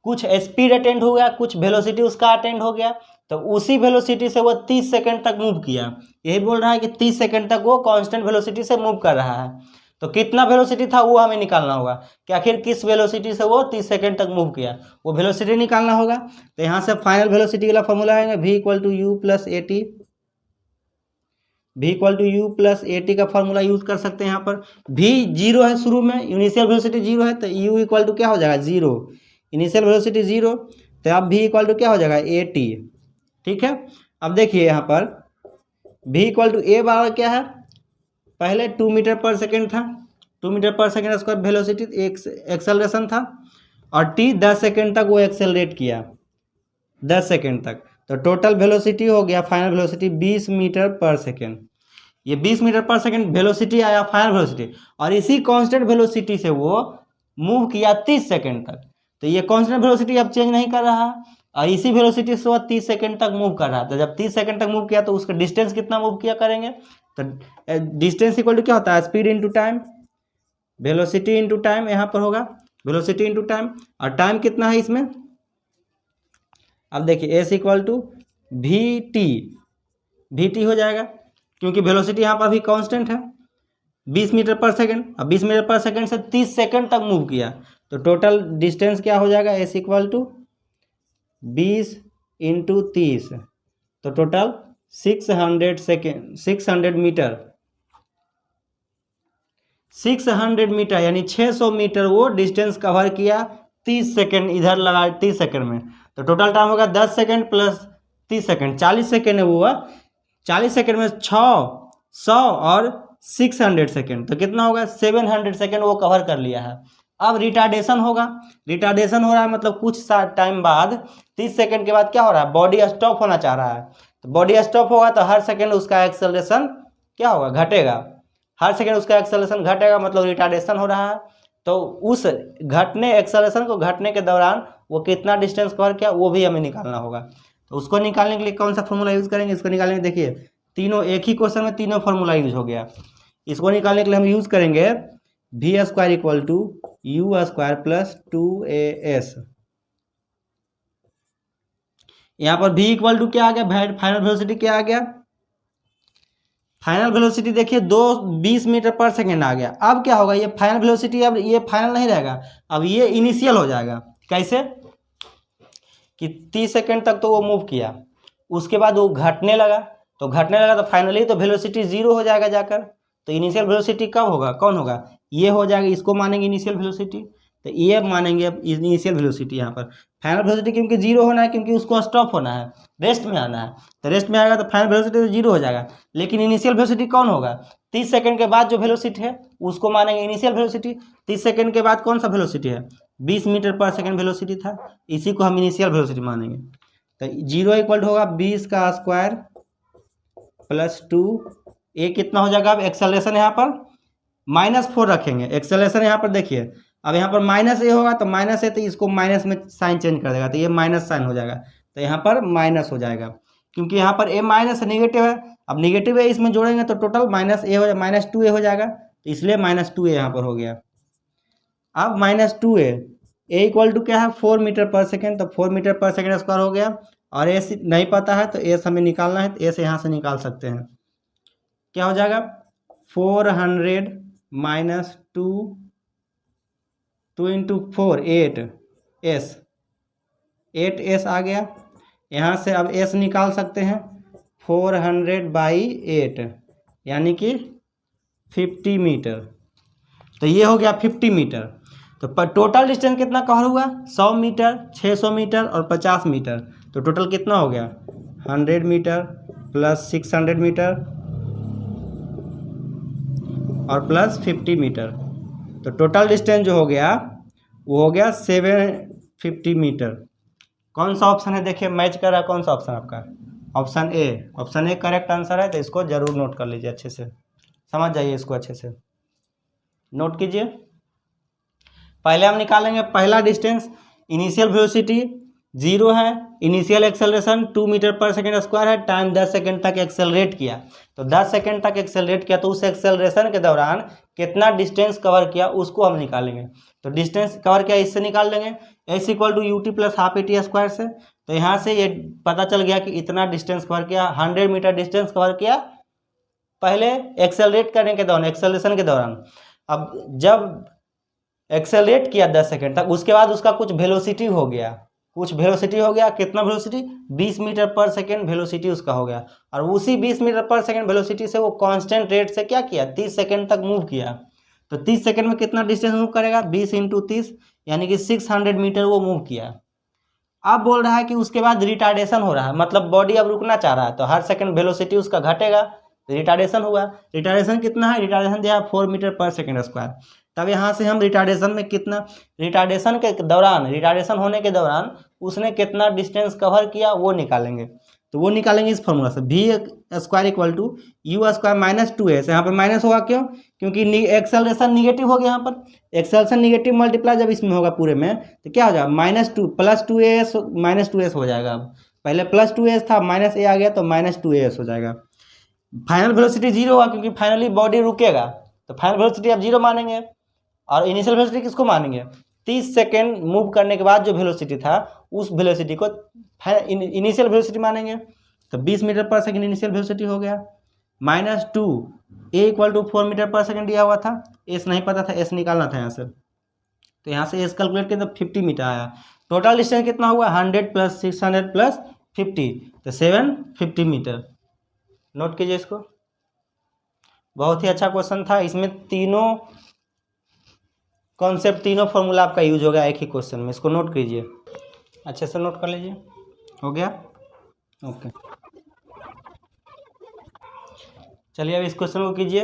कुछ स्पीड अटेंड हो गया, कुछ वेलोसिटी उसका अटेंड हो गया, तो उसी वेलोसिटी से वो 30 सेकेंड तक मूव किया। यही बोल रहा है कि 30 सेकेंड तक वो कांस्टेंट वेलोसिटी से मूव कर रहा है। तो कितना वेलोसिटी था वो हमें निकालना होगा कि आखिर किस वेलोसिटी से वो 30 सेकेंड तक मूव किया, वो वेलोसिटी निकालना होगा। तो यहाँ से फाइनल वेलोसिटी वाला फॉर्मूला आएगा v equal to u plus AT, v equal to u plus AT का फॉर्मूला यूज कर सकते हैं। यहाँ पर v 0 है, शुरू में इनिशियल वेलोसिटी 0 है, तो u इक्वल टू क्या हो जाएगा 0, इनिशियल वेलोसिटी 0, तो अब v इक्वल टू क्या हो जाएगा AT। ठीक है, अब देखिए यहाँ पर v इक्वल टू a बराबर क्या है, पहले 2 मीटर पर सेकेंड था, 2 metre per second square velocity acceleration था, और t 10 सेकेंड तक वो एक्सेलरेट किया 10 सेकेंड तक, तो टोटल वेलोसिटी हो गया final velocity 20 metre per second. ये 20 मीटर पर सेकेंड वेलोसिटी आया फाइनल वेलोसिटी, और इसी कांस्टेंट वेलोसिटी से वो मूव किया 30 सेकेंड तक। तो ये कांस्टेंट वेलोसिटी अब चेंज नहीं कर रहा, और इसी वेलोसिटी से वो 30 सेकेंड तक मूव कर रहा था। जब 30 सेकेंड तक मूव किया तो उसका डिस्टेंस कितना मूव किया करेंगे, तो डिस्टेंस इक्वल टू क्या होता है speed into time, velocity into time, यहाँ पर होगा वेलोसिटी इंटू टाइम, और टाइम कितना है इसमें। अब देखिए एस इक्वल टू VT हो जाएगा, क्योंकि वेलोसिटी यहाँ पर अभी कांस्टेंट है 20 मीटर पर सेकेंड। अब 20 मीटर पर सेकेंड से 30 सेकेंड तक मूव किया, तो टोटल डिस्टेंस क्या हो जाएगा एस इक्वल टू 20 इंटू 30, तो टोटल 600 मीटर, 600 मीटर यानी 600 मीटर वो डिस्टेंस कवर किया 30 सेकेंड, इधर लगा 30 सेकेंड में। तो टोटल टाइम होगा 10 सेकेंड प्लस 30 सेकेंड, 40 सेकेंड है वो, 40 सेकेंड में 600 और 600 सेकेंड, तो कितना होगा 700 सेकेंड वो कवर कर लिया है। अब रिटार्डेशन होगा, रिटार्डेशन हो रहा है मतलब कुछ टाइम बाद 30 सेकेंड के बाद क्या हो रहा है, बॉडी स्टॉप होना चाह रहा है। तो बॉडी स्टॉप होगा तो हर सेकेंड उसका एक्सेलरेशन क्या होगा, घटेगा, हर सेकेंड उसका एक्सेलरेशन घटेगा, मतलब रिटार्डेशन हो रहा है। तो उस घटने एक्सेलरेशन को घटने के दौरान वो कितना डिस्टेंस कवर किया वो भी हमें निकालना होगा। तो उसको निकालने के लिए कौन सा फॉर्मूला यूज़ करेंगे, इसको निकालने के देखिए तीनों एक ही क्वेश्चन में तीनों फार्मूला यूज हो गया। इसको निकालने के लिए हम यूज़ करेंगे v square equal to u square plus 2as। यहाँ पर v इक्वल टू क्या आ गया, फाइनल वेलोसिटी क्या आ गया फाइनल वेलोसिटी देखिए 20 मीटर पर सेकेंड आ गया। अब क्या होगा, ये फाइनल वेलोसिटी अब ये फाइनल नहीं रहेगा, अब ये इनिशियल हो जाएगा। कैसे कि 30 सेकेंड तक तो वो मूव किया, उसके बाद वो घटने लगा, तो घटने लगा तो फाइनली तो वेलोसिटी 0 हो जाएगा जाकर। तो इनिशियल वेलोसिटी कब होगा, कौन होगा, ये हो जाएगा, इसको मानेंगे इनिशियल वेलोसिटी। तो ये मानेंगे अब इनिशियल वेलोसिटी। यहाँ पर फाइनल वेलोसिटी क्योंकि 0 होना है, क्योंकि उसको स्टॉप होना है, रेस्ट में आना है, तो रेस्ट में आएगा तो फाइनल वेलोसिटी तो 0 हो जाएगा। लेकिन इनिशियल वेलोसिटी कौन होगा, 30 सेकंड के बाद जो वेलोसिटी है उसको मानेंगे इनिशियल वेलोसिटी। 30 सेकंड के बाद कौन सा वेलोसिटी है, 20 मीटर पर सेकंड वेलोसिटी था, इसी को हम इनिशियल वेलोसिटी मानेंगे। तो 0 इक्वल होगा 20 का स्क्वायर प्लस 2, ये कितना हो जाएगा। अब एक्सेलरेशन यहाँ पर -4 रखेंगे, एक्सेलरेशन यहाँ पर देखिए, अब यहाँ पर माइनस ए होगा तो माइनस है, तो इसको माइनस में साइन चेंज कर देगा, तो ये माइनस साइन हो जाएगा, तो यहाँ पर माइनस हो जाएगा, क्योंकि यहाँ पर ए माइनस नेगेटिव है। अब नेगेटिव है इसमें जोड़ेंगे तो टोटल माइनस ए हो जाए, -2a हो जाएगा, तो इसलिए -2a यहाँ पर हो गया। अब -2a ए इक्वल टू क्या है 4 मीटर पर सेकेंड, तो 4 मीटर पर सेकेंड स्क्वायर हो गया। और ए नहीं पता है तो ए हमें निकालना है, तो ए से यहाँ से निकाल सकते हैं, क्या हो जाएगा 400 माइनस 2 इंटू 4 8s आ गया। यहाँ से अब s निकाल सकते हैं, 400/8 यानी कि 50 मीटर। तो ये हो गया 50 मीटर। तो पर टोटल डिस्टेंस कितना कवर हुआ, 100 मीटर, 600 मीटर और 50 मीटर। तो टोटल कितना हो गया 100 मीटर प्लस 600 मीटर और प्लस 50 मीटर। तो टोटल डिस्टेंस जो हो गया वो हो गया 750 मीटर। कौन सा ऑप्शन है देखिए मैच कर रहा है, कौन सा ऑप्शन आपका, ऑप्शन ए करेक्ट आंसर है। तो इसको जरूर नोट कर लीजिए, अच्छे से समझ जाइए, इसको अच्छे से नोट कीजिए। पहले हम निकालेंगे पहला डिस्टेंस, इनिशियल वेलोसिटी 0 है, initial acceleration 2 metre per second square है, टाइम 10 सेकेंड तक एक्सेलरेट किया। तो 10 सेकेंड तक एक्सेलरेट किया, तो उस एक्सेलरेशन के दौरान कितना डिस्टेंस कवर किया उसको हम निकालेंगे। तो डिस्टेंस कवर किया इससे निकाल लेंगे, s equal to u t plus half a t square से। तो यहाँ से ये पता चल गया कि इतना डिस्टेंस कवर किया, 100 मीटर डिस्टेंस कवर किया पहले एक्सेलरेट करने के दौरान, एक्सेलरेशन के दौरान। अब जब एक्सेलरेट किया 10 सेकेंड तक, उसके बाद उसका कुछ वेलोसिटी हो गया, कितना velocity 20 metre per second velocity उसका हो गया। और उसी 20 मीटर पर सेकेंड वेलोसिटी से वो कांस्टेंट रेट से क्या किया 30 सेकेंड तक मूव किया। तो 30 सेकेंड में कितना डिस्टेंस मूव करेगा 20 × 30 यानी कि 600 मीटर वो मूव किया। अब बोल रहा है कि उसके बाद रिटार्डेशन हो रहा है, मतलब बॉडी अब रुकना चाह रहा है, तो हर सेकंड वेलोसिटी उसका घटेगा, रिटार्डेशन हुआ। रिटार्डेशन कितना है, रिटार्डेशन दिया 4 मीटर पर सेकेंड स्क्वायर। तब यहाँ से हम रिटार्डेशन में कितना, रिटार्डेशन होने के दौरान उसने कितना डिस्टेंस कवर किया वो निकालेंगे। तो वो निकालेंगे इस फॉर्मूला से, v square equal to u square minus 2s। यहाँ पर माइनस होगा क्यों, क्योंकि एक्सेलरेशन निगेटिव हो गया। यहाँ पर एक्सेलरेशन निगेटिव मल्टीप्लाई जब इसमें होगा पूरे में, तो क्या हो जाएगा -2 प्लस 2as माइनस 2s हो जाएगा। अब पहले प्लस 2s था, माइनस a आ गया तो -2as हो जाएगा। फाइनल वेलोसिटी 0 होगा क्योंकि फाइनली बॉडी रुकेगा, तो फाइनल वेलोसिटी अब 0 मानेंगे। और इनिशियल वेलोसिटी किसको मानेंगे, 30 सेकेंड मूव करने के बाद जो वेलोसिटी था उस वेलोसिटी को इनिशियल वेलोसिटी मानेंगे। तो 20 metre per second initial velocity हो गया, -2 a equal to 4 metre per second दिया हुआ था, एस नहीं पता था, एस निकालना था यहाँ से। तो यहाँ से एस कैलकुलेट किया तो 50 मीटर आया। टोटल डिस्टेंस कितना हुआ 100 प्लस 600 प्लस 50, तो 750 मीटर। नोट कीजिए इसको, बहुत ही अच्छा क्वेश्चन था। इसमें तीनों कॉन्सेप्ट, तीनों फॉर्मूला आपका यूज हो गया एक ही क्वेश्चन में। इसको नोट कीजिए, अच्छे से नोट कर लीजिए। हो गया, ओके। चलिए अब इस क्वेश्चन को कीजिए।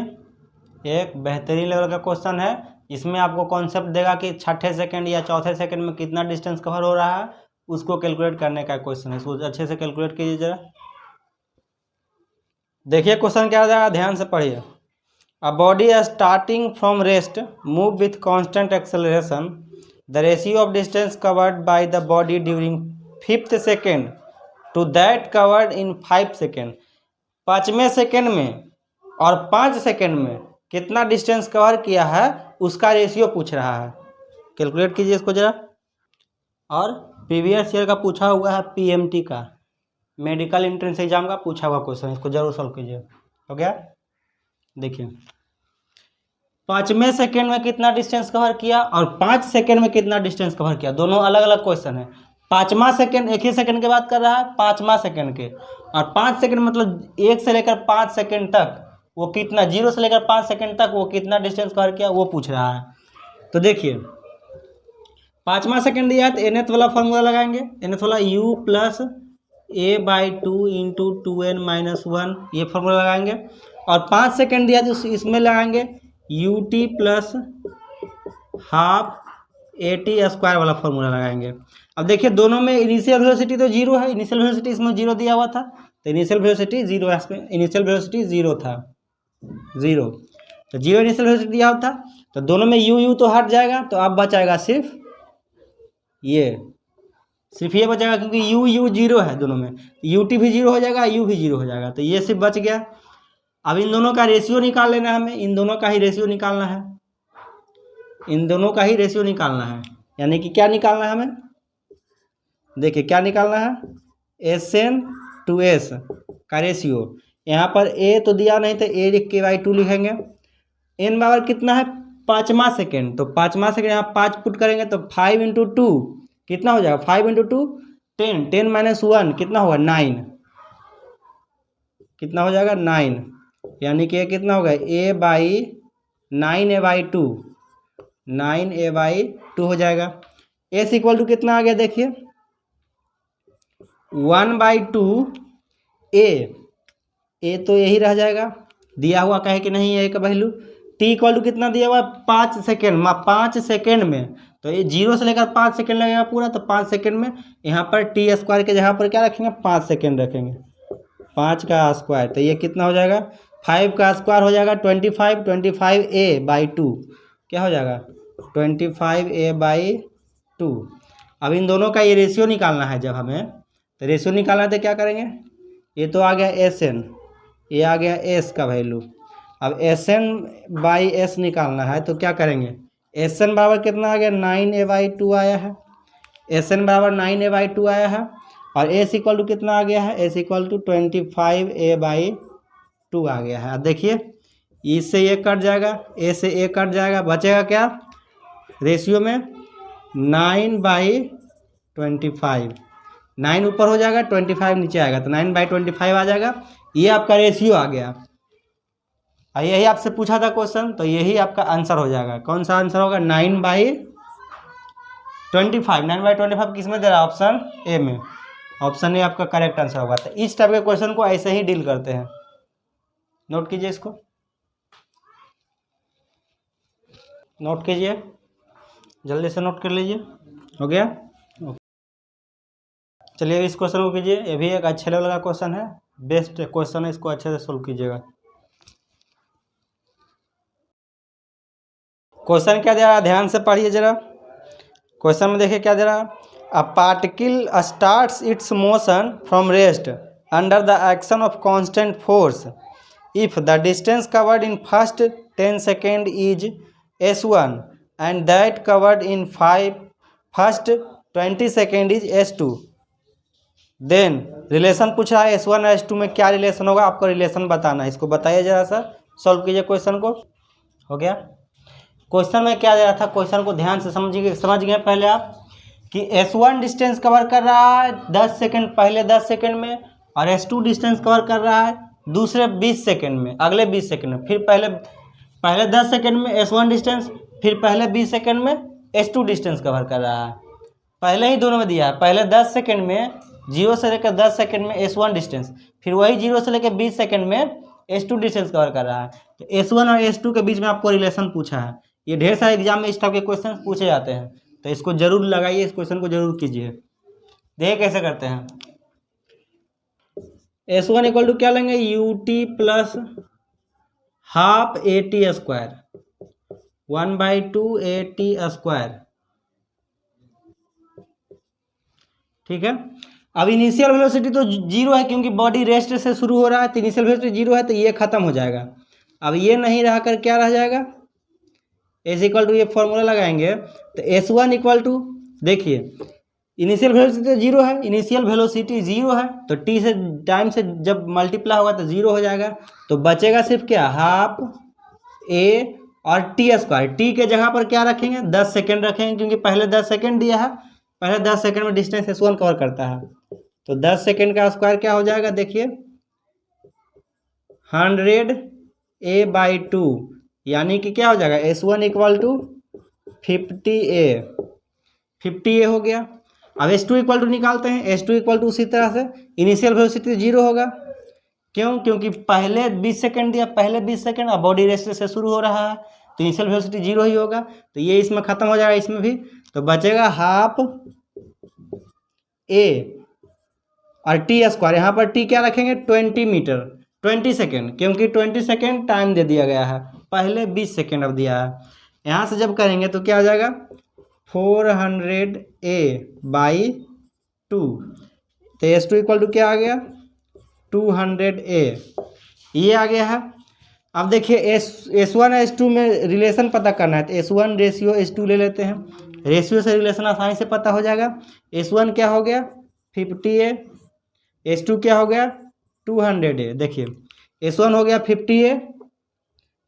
एक बेहतरीन लेवल का क्वेश्चन है, इसमें आपको कॉन्सेप्ट देगा कि छठे सेकंड या चौथे सेकंड में कितना डिस्टेंस कवर हो रहा है, उसको कैलकुलेट करने का क्वेश्चन है। इसको अच्छे से कैलकुलेट कीजिए जरा। देखिए क्वेश्चन क्या हो जाएगा, ध्यान से पढ़िए। A body starting from rest move with constant acceleration. The ratio of distance covered by the body during 5th second to that covered in 5 second. 5वें सेकेंड में और 5 सेकेंड में कितना डिस्टेंस कवर किया है उसका रेशियो पूछ रहा है। कैलकुलेट कीजिए इसको जरा। और प्रीवियस ईयर का पूछा हुआ है, पीएमटी का मेडिकल एंट्रेंस एग्जाम का पूछा हुआ क्वेश्चन, इसको जरूर सॉल्व कीजिए। हो गया। देखिए 5वें सेकेंड में कितना डिस्टेंस कवर किया और 5 सेकेंड में कितना डिस्टेंस कवर किया, दोनों अलग अलग क्वेश्चन है। 5वां सेकेंड एक ही सेकेंड की बात कर रहा है, 5वां सेकेंड के, और 5 सेकेंड मतलब 1 से लेकर 5 सेकेंड तक वो कितना, 0 से लेकर 5 सेकेंड तक वो कितना डिस्टेंस कवर किया वो पूछ रहा है। तो देखिए 5वां सेकेंड दिया है तो nth वाला फॉर्मूला लगाएंगे, nth वाला u plus a/2 into 2n-1 ये फॉर्मूला लगाएंगे। और 5 सेकेंड दिया तो इसमें लगाएंगे ut प्लस हाफ at² वाला फॉर्मूला लगाएंगे। अब देखिए दोनों में इनिशियल वेलोसिटी तो जीरो है, इनिशियल वेलोसिटी इसमें जीरो दिया हुआ था तो इनिशियल वेलोसिटी जीरो है, इसमें इनिशियल वेलोसिटी जीरो था, जीरो, तो जीरो इनिशियल वेलोसिटी दिया हुआ था तो दोनों में u तो हट जाएगा, तो अब बचाएगा सिर्फ ये बचेगा क्योंकि u जीरो है दोनों में, ut भी जीरो हो जाएगा, u भी जीरो हो जाएगा, तो ये सिर्फ बच गया। अब इन दोनों का रेशियो निकाल लेना है हमें, इन दोनों का ही रेशियो निकालना है, इन दोनों का ही रेशियो निकालना है, यानी कि क्या निकालना है हमें, देखिए क्या निकालना है, Sn to S का रेशियो। यहाँ पर a तो दिया नहीं तो a/2 लिखेंगे। n बराबर कितना है 5वां सेकेंड, तो 5वां सेकेंड यहाँ 5 पुट करेंगे तो 5 इंटू 2 कितना हो जाएगा, 5 इंटू 2 10, 10-1 कितना होगा 9, कितना हो जाएगा 9, यानी कि कितना होगा a/9 a/2, 9 a/2 हो जाएगा। s इक्वल टू कितना आ गया देखिए 1/2 a तो यही रह जाएगा, दिया हुआ कहे कि नहीं a का वैल्यू। t इक्वल टू कितना दिया हुआ 5 सेकेंड, 5 सेकेंड में, तो ये 0 से लेकर 5 सेकेंड लगेगा पूरा, तो 5 सेकेंड में यहाँ पर t² के जगह पर क्या रखेंगे 5 सेकेंड रखेंगे, 5 का स्क्वायर, तो ये कितना हो जाएगा 5 का स्क्वायर हो जाएगा 25 a/2 क्या हो जाएगा 25 a/2। अब इन दोनों का ये रेशियो निकालना है, जब हमें तो रेशियो निकालना है तो क्या करेंगे, ये तो आ गया Sn, ये आ गया S का वैल्यू। अब Sn/S निकालना है तो क्या करेंगे, Sn बराबर कितना आ गया 9 a/2 आया है, Sn बराबर 9 a/2 आया है, और S इक्वल टू कितना आ गया है, S इक्वल टू 25 a/2 आ गया है। अब देखिए इससे ये कट जाएगा, A से A कट जाएगा, बचेगा क्या रेशियो में 9/25, 9 ऊपर हो जाएगा 25 नीचे आएगा, तो 9/25 आ जाएगा, ये आपका रेशियो आ गया। और यही आपसे पूछा था क्वेश्चन, तो यही आपका आंसर हो जाएगा। कौन सा आंसर होगा 9/25, 9/25 किस में दे रहा है, ऑप्शन ए में, ऑप्शन ए आपका करेक्ट आंसर होगा। तो इस टाइप के क्वेश्चन को ऐसे ही डील करते हैं, नोट कीजिए, इसको नोट कीजिए, जल्दी से नोट कर लीजिए, हो गया। चलिए इस क्वेश्चन को कीजिए, ये भी एक अच्छे लेवल का क्वेश्चन है, बेस्ट क्वेश्चन है, इसको अच्छे से सोल्व कीजिएगा। क्वेश्चन क्या दे रहा है, ध्यान से पढ़िए जरा। क्वेश्चन में देखिए क्या दे रहा है, a particle starts its motion from rest under the action of constant force if the distance covered in first 10 second is s1 and that covered in first 20 second is s2, then relation पूछ रहा है s1 और s2 में क्या relation होगा, आपको relation बताना है, इसको बताइए जरा सा, सॉल्व कीजिए क्वेश्चन को। हो गया। क्वेश्चन में क्या दे रहा था, क्वेश्चन को ध्यान से समझ गए पहले आप कि s1 डिस्टेंस कवर कर रहा है 10 सेकेंड पहले 10 सेकेंड में, और s2 डिस्टेंस कवर कर रहा है दूसरे 20 सेकेंड में, अगले 20 सेकेंड में, फिर पहले 10 सेकेंड में s1 डिस्टेंस, फिर पहले 20 सेकेंड में s2 डिस्टेंस कवर कर रहा है। पहले ही दोनों में दिया है, पहले 10 सेकेंड में 0 से लेकर 10 सेकेंड में s1 डिस्टेंस, फिर वही 0 से लेकर 20 सेकेंड में s2 डिस्टेंस कवर कर रहा है। तो s1 और s2 के बीच में आपको रिलेशन पूछा है, ये ढेर सारे एग्जाम में इस टाइप के क्वेश्चन पूछे जाते हैं, तो इसको जरूर लगाइए, इस क्वेश्चन को जरूर कीजिए। देखिए कैसे करते हैं, s1 इक्वल टू क्या लेंगे ut plus half at², 1/2 at², ठीक है। अब इनिशियल वेलोसिटी तो जीरो है क्योंकि बॉडी रेस्ट से शुरू हो रहा है, तो इनिशियल वेलोसिटी जीरो है, तो ये खत्म हो जाएगा। अब ये नहीं रह कर क्या रह जाएगा, S इक्वल टू ये फॉर्मूला लगाएंगे तो S1 इक्वल टू, देखिए इनिशियल वेलोसिटी तो जीरो है, इनिशियल वेलोसिटी जीरो है, तो टी से टाइम से जब मल्टीप्लाई होगा तो जीरो हो जाएगा, तो बचेगा सिर्फ क्या, हाफ ए और टी स्क्वायर। टी के जगह पर क्या रखेंगे, 10 सेकेंड रखेंगे, क्योंकि पहले 10 सेकेंड दिया है, पहले 10 सेकेंड में डिस्टेंस S1 कवर करता है, तो 10 सेकेंड का स्क्वायर क्या हो जाएगा, देखिए 100A/2, यानी कि क्या हो जाएगा, S1 equal to 50A, 50A हो गया। अब S2 इक्वल टू निकालते हैं, S2 इक्वल टू उसी तरह से इनिशियल वेलोसिटी जीरो होगा, क्यों, क्योंकि पहले 20 सेकंड दिया, पहले 20 सेकंड, अब बॉडी रेस्ट से शुरू हो रहा है, तो इनिशियल वेलोसिटी जीरो ही होगा, तो ये इसमें खत्म हो जाएगा, इसमें भी, तो बचेगा हाफ ए और टी स्क्वायर। यहाँ पर टी क्या रखेंगे, 20 मीटर, 20 सेकेंड, क्योंकि 20 सेकेंड टाइम दे दिया गया है, पहले 20 सेकेंड अब दिया है। यहाँ से जब करेंगे तो क्या हो जाएगा, 400A/2, तो S2 इक्वल टू क्या आ गया, 200A, ये आ गया है। अब देखिए S1 S2 में रिलेशन पता करना है, तो S1 रेशियो S2 ले लेते हैं, रेशियो से रिलेशन आसानी से पता हो जाएगा। S1 क्या हो गया, 50A, S2 क्या हो गया, 200A। देखिए S1 हो गया 50A,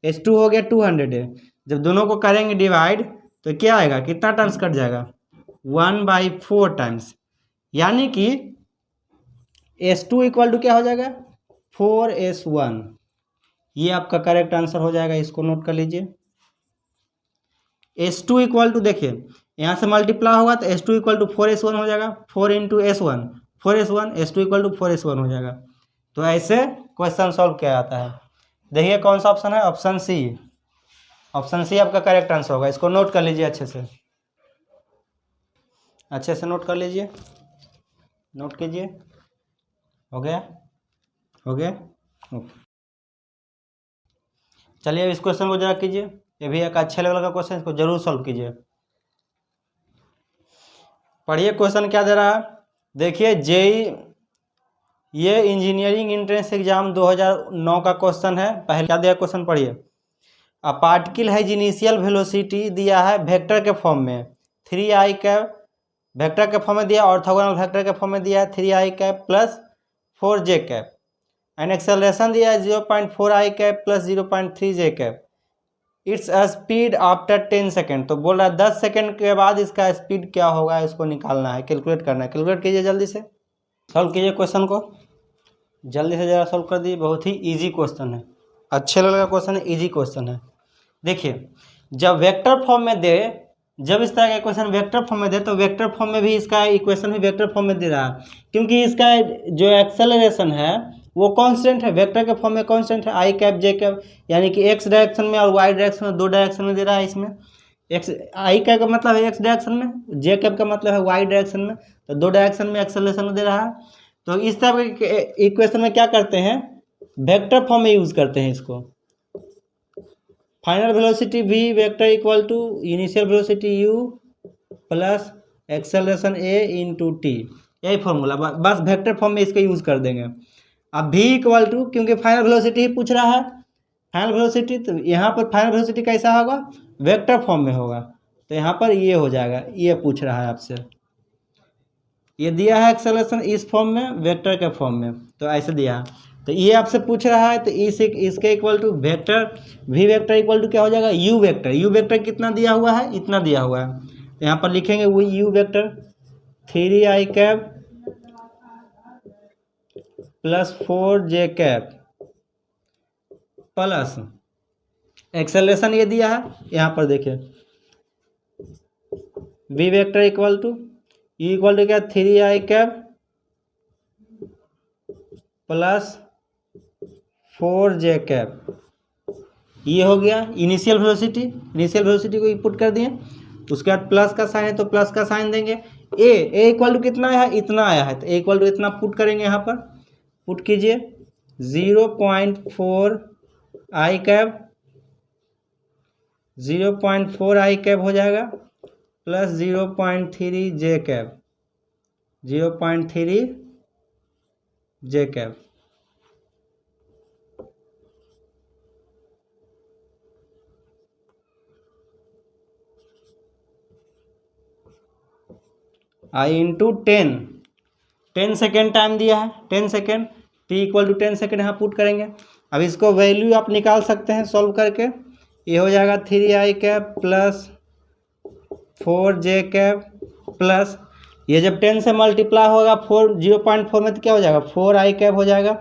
S2 हो गया 200A, जब दोनों को करेंगे डिवाइड तो क्या आएगा, कितना टाइम्स कट जाएगा, 1/4 टाइम्स, यानी कि S2 इक्वल टू क्या हो जाएगा, 4S1। ये आपका करेक्ट आंसर हो जाएगा, इसको नोट कर लीजिए। S2 इक्वल टू, देखिए यहाँ से मल्टीप्लाई होगा तो S2 इक्वल टू 4S1 हो जाएगा, 4 into S1 4S1, S2 equal to 4S1 हो जाएगा। तो ऐसे क्वेश्चन सॉल्व किया जाता है। देखिए कौन सा ऑप्शन है, ऑप्शन सी, ऑप्शन सी आपका करेक्ट आंसर होगा, इसको नोट कर लीजिए अच्छे से, अच्छे से नोट कर लीजिए, नोट कीजिए, हो गया, हो गया, ओके। चलिए अब इस क्वेश्चन को जरा कीजिए, ये भी एक अच्छे लेवल का क्वेश्चन, इसको जरूर सॉल्व कीजिए। पढ़िए क्वेश्चन क्या दे रहा है, देखिए जेई, ये इंजीनियरिंग एंट्रेंस एग्जाम 2009 का क्वेश्चन है। पहले क्या दिया क्वेश्चन, पढ़िए। A particle has initial velocity दिया है वेक्टर के फॉर्म में 3i कैप, वेक्टर के फॉर्म में दिया, ऑर्थोगोनल वेक्टर के फॉर्म में दिया है 3i cap plus 4j cap, and acceleration दिया है 0.4i cap plus 0.3j cap, its speed after 10 second. तो बोल रहा है 10 सेकेंड के बाद इसका स्पीड क्या होगा, इसको निकालना है, कैलकुलेट करना है। कैलकुलेट कीजिए, जल्दी से सॉल्व कीजिए क्वेश्चन को, जल्दी से ज़रा सॉल्व कर दीजिए, बहुत ही इजी क्वेश्चन है, अच्छे लेवल का क्वेश्चन है, इजी क्वेश्चन है। देखिए जब वेक्टर फॉर्म में दे, जब इस तरह का क्वेश्चन वेक्टर फॉर्म में दे, तो वेक्टर फॉर्म में भी इसका इक्वेशन भी वेक्टर फॉर्म में दे रहा है, क्योंकि इसका जो एक्सेलरेशन है वो कांस्टेंट है, वेक्टर के फॉर्म में कांस्टेंट है, आई कैप जे कैप, यानी कि एक्स डायरेक्शन में और वाई डायरेक्शन में, दो डायरेक्शन में दे रहा है। इसमें एक्स, आई कैप का मतलब है एक्स डायरेक्शन में, जे कैप का मतलब है वाई डायरेक्शन में, तो दो डायरेक्शन में एक्सेलरेशन दे रहा है। तो इस तरह के इक्वेशन में क्या करते हैं, वेक्टर फॉर्म में यूज करते हैं इसको। Final velocity v vector equal to initial velocity u plus acceleration a into t, यही फॉर्मूला, बस वेक्टर फॉर्म में इसका यूज कर देंगे। अब v इक्वल टू, क्योंकि फाइनल वेलोसिटी ही पूछ रहा है, फाइनल वेलोसिटी, तो यहाँ पर फाइनल वेलोसिटी कैसा होगा, वेक्टर फॉर्म में होगा, तो यहाँ पर ये हो जाएगा, ये पूछ रहा है आपसे, ये दिया है एक्सेलरेशन इस फॉर्म में, वेक्टर के फॉर्म में, तो ऐसे दिया है, तो ये आपसे पूछ रहा है, तो इसके equal to vector, v vector equal to क्या हो जाएगा, यू वेक्टर, यू वेक्टर कितना दिया हुआ है, इतना दिया हुआ है, तो यहाँ पर लिखेंगे वो u vector 3i cap plus 4j cap plus acceleration ये दिया है, यहाँ पर देखिए v vector equal to u equal to क्या, 3i cap plus 4j cap, ये हो गया इनिशियल वेलोसिटी, इनिशियल वेलोसिटी को पुट कर दिए, उसके बाद प्लस का साइन है तो प्लस का साइन देंगे, ए इक्वल टू कितना आया है, इतना आया है, तो ए इक्वल टू इतना पुट करेंगे, यहाँ पर पुट कीजिए 0.4 आई कैप, 0.4 आई कैप हो जाएगा plus 0.3 j cap, 0.3 j cap, i into 10 second time दिया है, 10 second, t equal to 10 second यहाँ पुट करेंगे। अब इसको वैल्यू आप निकाल सकते हैं सॉल्व करके। ये हो जाएगा 3i cap plus 4j cap plus, ये जब 10 से मल्टीप्लाई होगा 0.4 में तो क्या हो जाएगा 4i कैप हो जाएगा,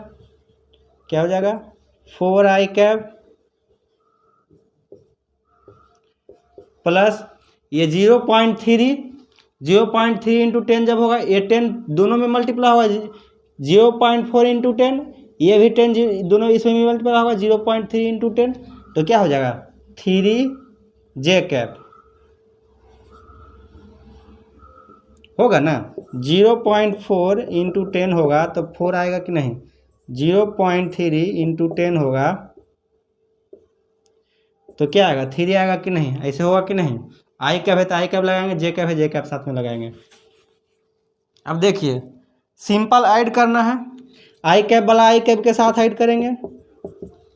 क्या हो जाएगा 4i कैप प्लस ये 0.3 इंटू 10 जब होगा, ये 10 दोनों में मल्टीप्लाई होगा 0.4 इंटू 10, ये भी 10 दोनों इसमें भी मल्टीप्लाई होगा 0.3 इंटू 10, तो क्या हो जाएगा 3j कैप होगा ना। 0.4 इंटू 10 होगा तो 4 आएगा कि नहीं, 0.3 इंटू 10 होगा तो क्या आएगा 3 आएगा कि नहीं, ऐसे होगा कि नहीं। आई कैप है तो आई कैप लगाएंगे, जे कैप है जे कैप साथ में लगाएंगे। अब देखिए सिंपल ऐड करना है, आई कैप वाला आई कैप के साथ ऐड करेंगे।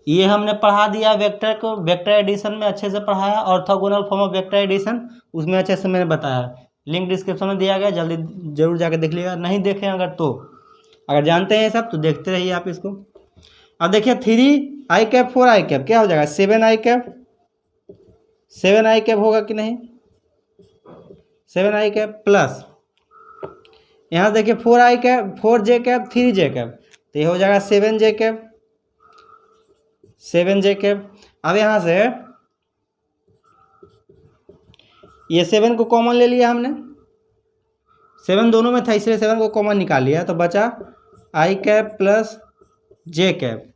ये हमने पढ़ा दिया वेक्टर को, वेक्टर एडिशन में अच्छे से पढ़ाया, orthogonal form of vector addition उसमें अच्छे से मैंने बताया, लिंक डिस्क्रिप्शन में दिया गया, जल्दी जरूर जाकर देख लीजिएगा। नहीं देखें अगर तो, अगर जानते हैं ये सब तो देखते रहिए आप इसको। अब देखिए 3i कैप 4i कैप क्या हो जाएगा 7i कैप, 7i कैप होगा कि नहीं, 7i कैप प्लस यहाँ से देखिए 4i cap 4j cap 3j cap, तो ये हो जाएगा 7j कैप, 7j कैप। अब यहाँ से ये 7 को कॉमन ले लिया हमने, 7 दोनों में था इसलिए 7 को कॉमन निकाल लिया, तो बचा i cap plus j cap.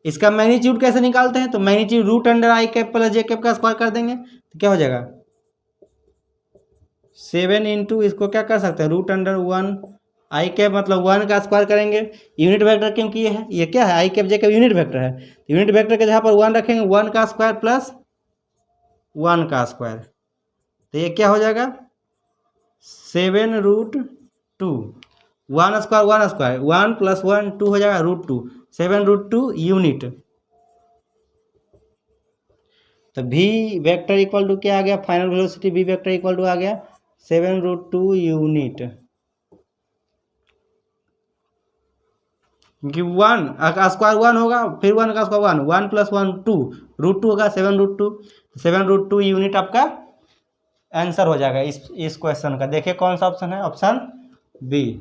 इसका मैग्नीट्यूड कैसे निकालते हैं, तो मैग्नीट्यूड रूट अंडर आई कैप प्लस जे कैप का स्क्वायर कर देंगे, तो क्या हो जाएगा 7 इंटू इसको क्या कर सकते हैं रूट अंडर 1 आई कैप, मतलब 1 का स्क्वायर करेंगे, यूनिट वेक्टर क्योंकि ये क्या है आई कैप जे कैप यूनिट वेक्टर है, तो यूनिट वेक्टर के जहाँ पर 1 रखेंगे 1 का स्क्वायर प्लस 1 का स्क्वायर, तो ये क्या हो जाएगा 7 रूट 2, 1 स्क्वायर 1 प्लस 1 2 हो जाएगा रूट 2, 7 रूट 2 यूनिट। तो v वेक्टर इक्वल टू क्या आ गया, final velocity v vector equal to आ गया 7 रूट 2 यूनिट, क्योंकि 1 का स्क्वायर 1 होगा, फिर 1 का स्क्वायर 1 प्लस 1 2 रूट 2 होगा 7 रूट 2 यूनिट आपका आंसर हो जाएगा इस क्वेश्चन का। देखिए कौन सा ऑप्शन है, ऑप्शन बी,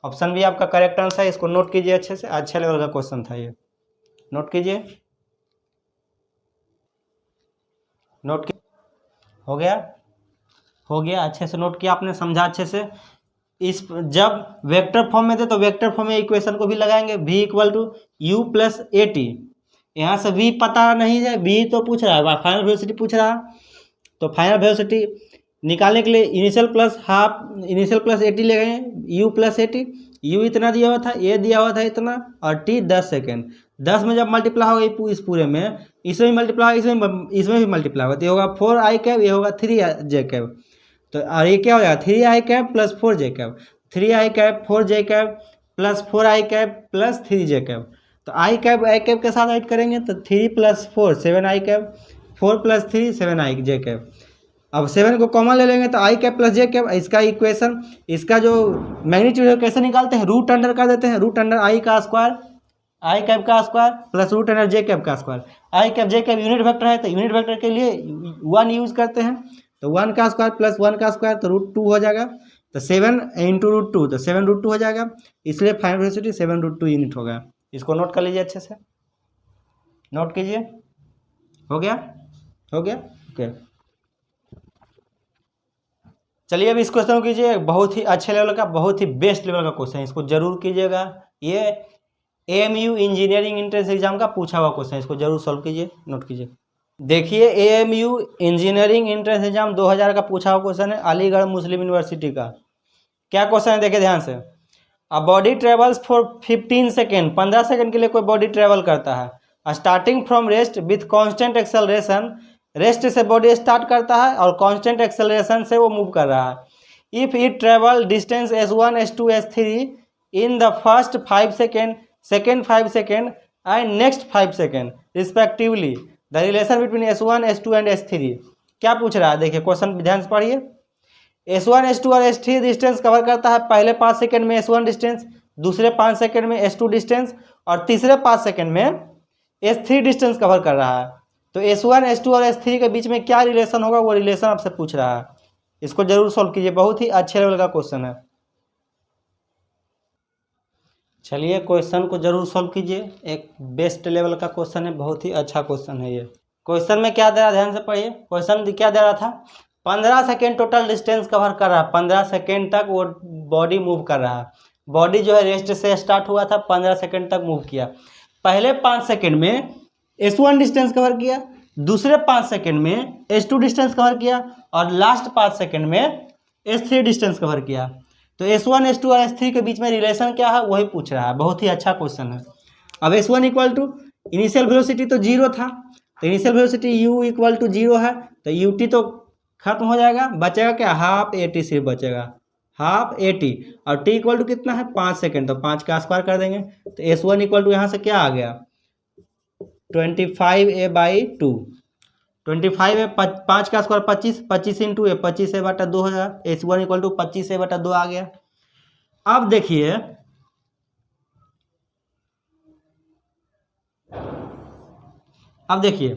ऑप्शन बी आपका करेक्ट आंसर है। इसको नोट कीजिए अच्छे से, अच्छे लेवल का क्वेश्चन था ये, नोट कीजिए, नोट हो गया अच्छे से नोट किया आपने, समझा अच्छे से। इस जब वेक्टर फॉर्म में थे तो वेक्टर फॉर्म में इक्वेशन को भी लगाएंगे, v equal to u plus a t, यहाँ से v पता नहीं है, v तो पूछ रहा है, फाइनल वेलोसिटी पूछ रहा है, तो फाइनल वेलोसिटी निकालने के लिए इनिशियल प्लस ए टी ले गए, u plus a T, u इतना दिया हुआ था, a दिया हुआ था इतना, और t 10 सेकेंड, 10 में जब मल्टीप्लाई होगा इस पूरे में, इसमें भी मल्टीप्लाई होगा, इसमें भी मल्टीप्लाई होगा, तो ये होगा 4i कैप, ये होगा 3j कैप, तो और ये क्या हो जाएगा 3i cap plus 4j cap, 3i cap 4j cap plus 4i cap plus 3j cap, तो i कैप के साथ ऐड करेंगे तो 3 plus 4 7i cap, 4 plus 3 7j cap. अब 7 को कॉमन ले लेंगे तो i cap plus j cap, इसका इक्वेशन, इसका जो मैग्नीट्यूड है कैसे निकालते हैं, रूट अंडर कर देते हैं, रूट अंडर i का स्क्वायर, आई कैप का स्क्वायर प्लस रूट अंडर जे कैप का स्क्वायर, आई कैप जे कैप यूनिट वेक्टर है तो यूनिट वेक्टर के लिए 1 यूज करते हैं, तो 1 का स्क्वायर प्लस 1 का स्क्वायर तो रूट 2 हो जाएगा, तो 7 इंटू रूट 2 तो 7 रूट 2 हो जाएगा, इसलिए फाइनल वेलोसिटी 7 रूट 2 यूनिट होगा। इसको नोट कर लीजिए अच्छे से, नोट कीजिए, हो गया ओके। चलिए अब इस क्वेश्चन को कीजिए, बहुत ही अच्छे लेवल का, बहुत ही बेस्ट लेवल का क्वेश्चन है, इसको जरूर कीजिएगा। ये AMU इंजीनियरिंग एंट्रेंस एग्जाम का पूछा हुआ क्वेश्चन है, इसको जरूर सॉल्व कीजिए, नोट कीजिए। देखिए AMU इंजीनियरिंग एंट्रेंस एग्जाम 2000 का पूछा हुआ क्वेश्चन है, अलीगढ़ मुस्लिम यूनिवर्सिटी का। क्या क्वेश्चन है देखिए ध्यान से, a body travels for 15 second, 15 second के लिए कोई बॉडी ट्रेवल करता है, starting from rest with constant acceleration, rest से बॉडी स्टार्ट करता है और कांस्टेंट एक्सेलरेशन से वो मूव कर रहा है। If it travel distance s1 s2 s3 in the first 5 second, second 5 second and next 5 second respectively, the relation between s1 s2 and s3। क्या पूछ रहा है देखिए क्वेश्चन ध्यान से पढ़िए। S1 S2 और S3 डिस्टेंस कवर करता है। पहले 5 सेकेंड में S1 डिस्टेंस, दूसरे 5 सेकेंड में S2 डिस्टेंस और तीसरे 5 सेकेंड में S3 डिस्टेंस कवर कर रहा है। तो S1 S2 और S3 के बीच में क्या रिलेशन होगा, वो रिलेशन आपसे पूछ रहा है। इसको जरूर सॉल्व कीजिए, बहुत ही अच्छे लेवल का क्वेश्चन है। चलिए क्वेश्चन को जरूर सॉल्व कीजिए, एक बेस्ट लेवल का क्वेश्चन है, बहुत ही अच्छा क्वेश्चन है ये। क्वेश्चन में क्या दे रहा, ध्यान से पढ़िए। क्वेश्चन क्या दे रहा था, 15 सेकेंड टोटल डिस्टेंस कवर कर रहा है। 15 सेकेंड तक वो बॉडी मूव कर रहा है। बॉडी जो है रेस्ट से स्टार्ट हुआ था, 15 सेकेंड तक मूव किया। पहले 5 सेकेंड में S1 डिस्टेंस कवर किया, दूसरे 5 सेकेंड में S2 डिस्टेंस कवर किया और लास्ट 5 सेकेंड में S3 डिस्टेंस कवर किया। तो S1 S2 और S3 के बीच में रिलेशन क्या है, वही पूछ रहा है। बहुत ही अच्छा क्वेश्चन है। अब S1 equal to initial velocity तो 0 था, तो initial velocity U equal to 0 है, तो UT तो खत्म हो जाएगा, बचेगा क्या, हाफ AT सिर्फ बचेगा, हाफ AT। और T इक्वल टू कितना है, 5 सेकेंड, तो 5 का स्क्वायर कर देंगे। तो S1 इक्वल टू यहाँ से क्या आ गया, 25A/2। 25 है, 5 का स्क्वायर 25, 25 इंटू ए, 25A/2 हो जाएगा। S1 इक्वल टू 25A/2 आ गया। अब देखिए,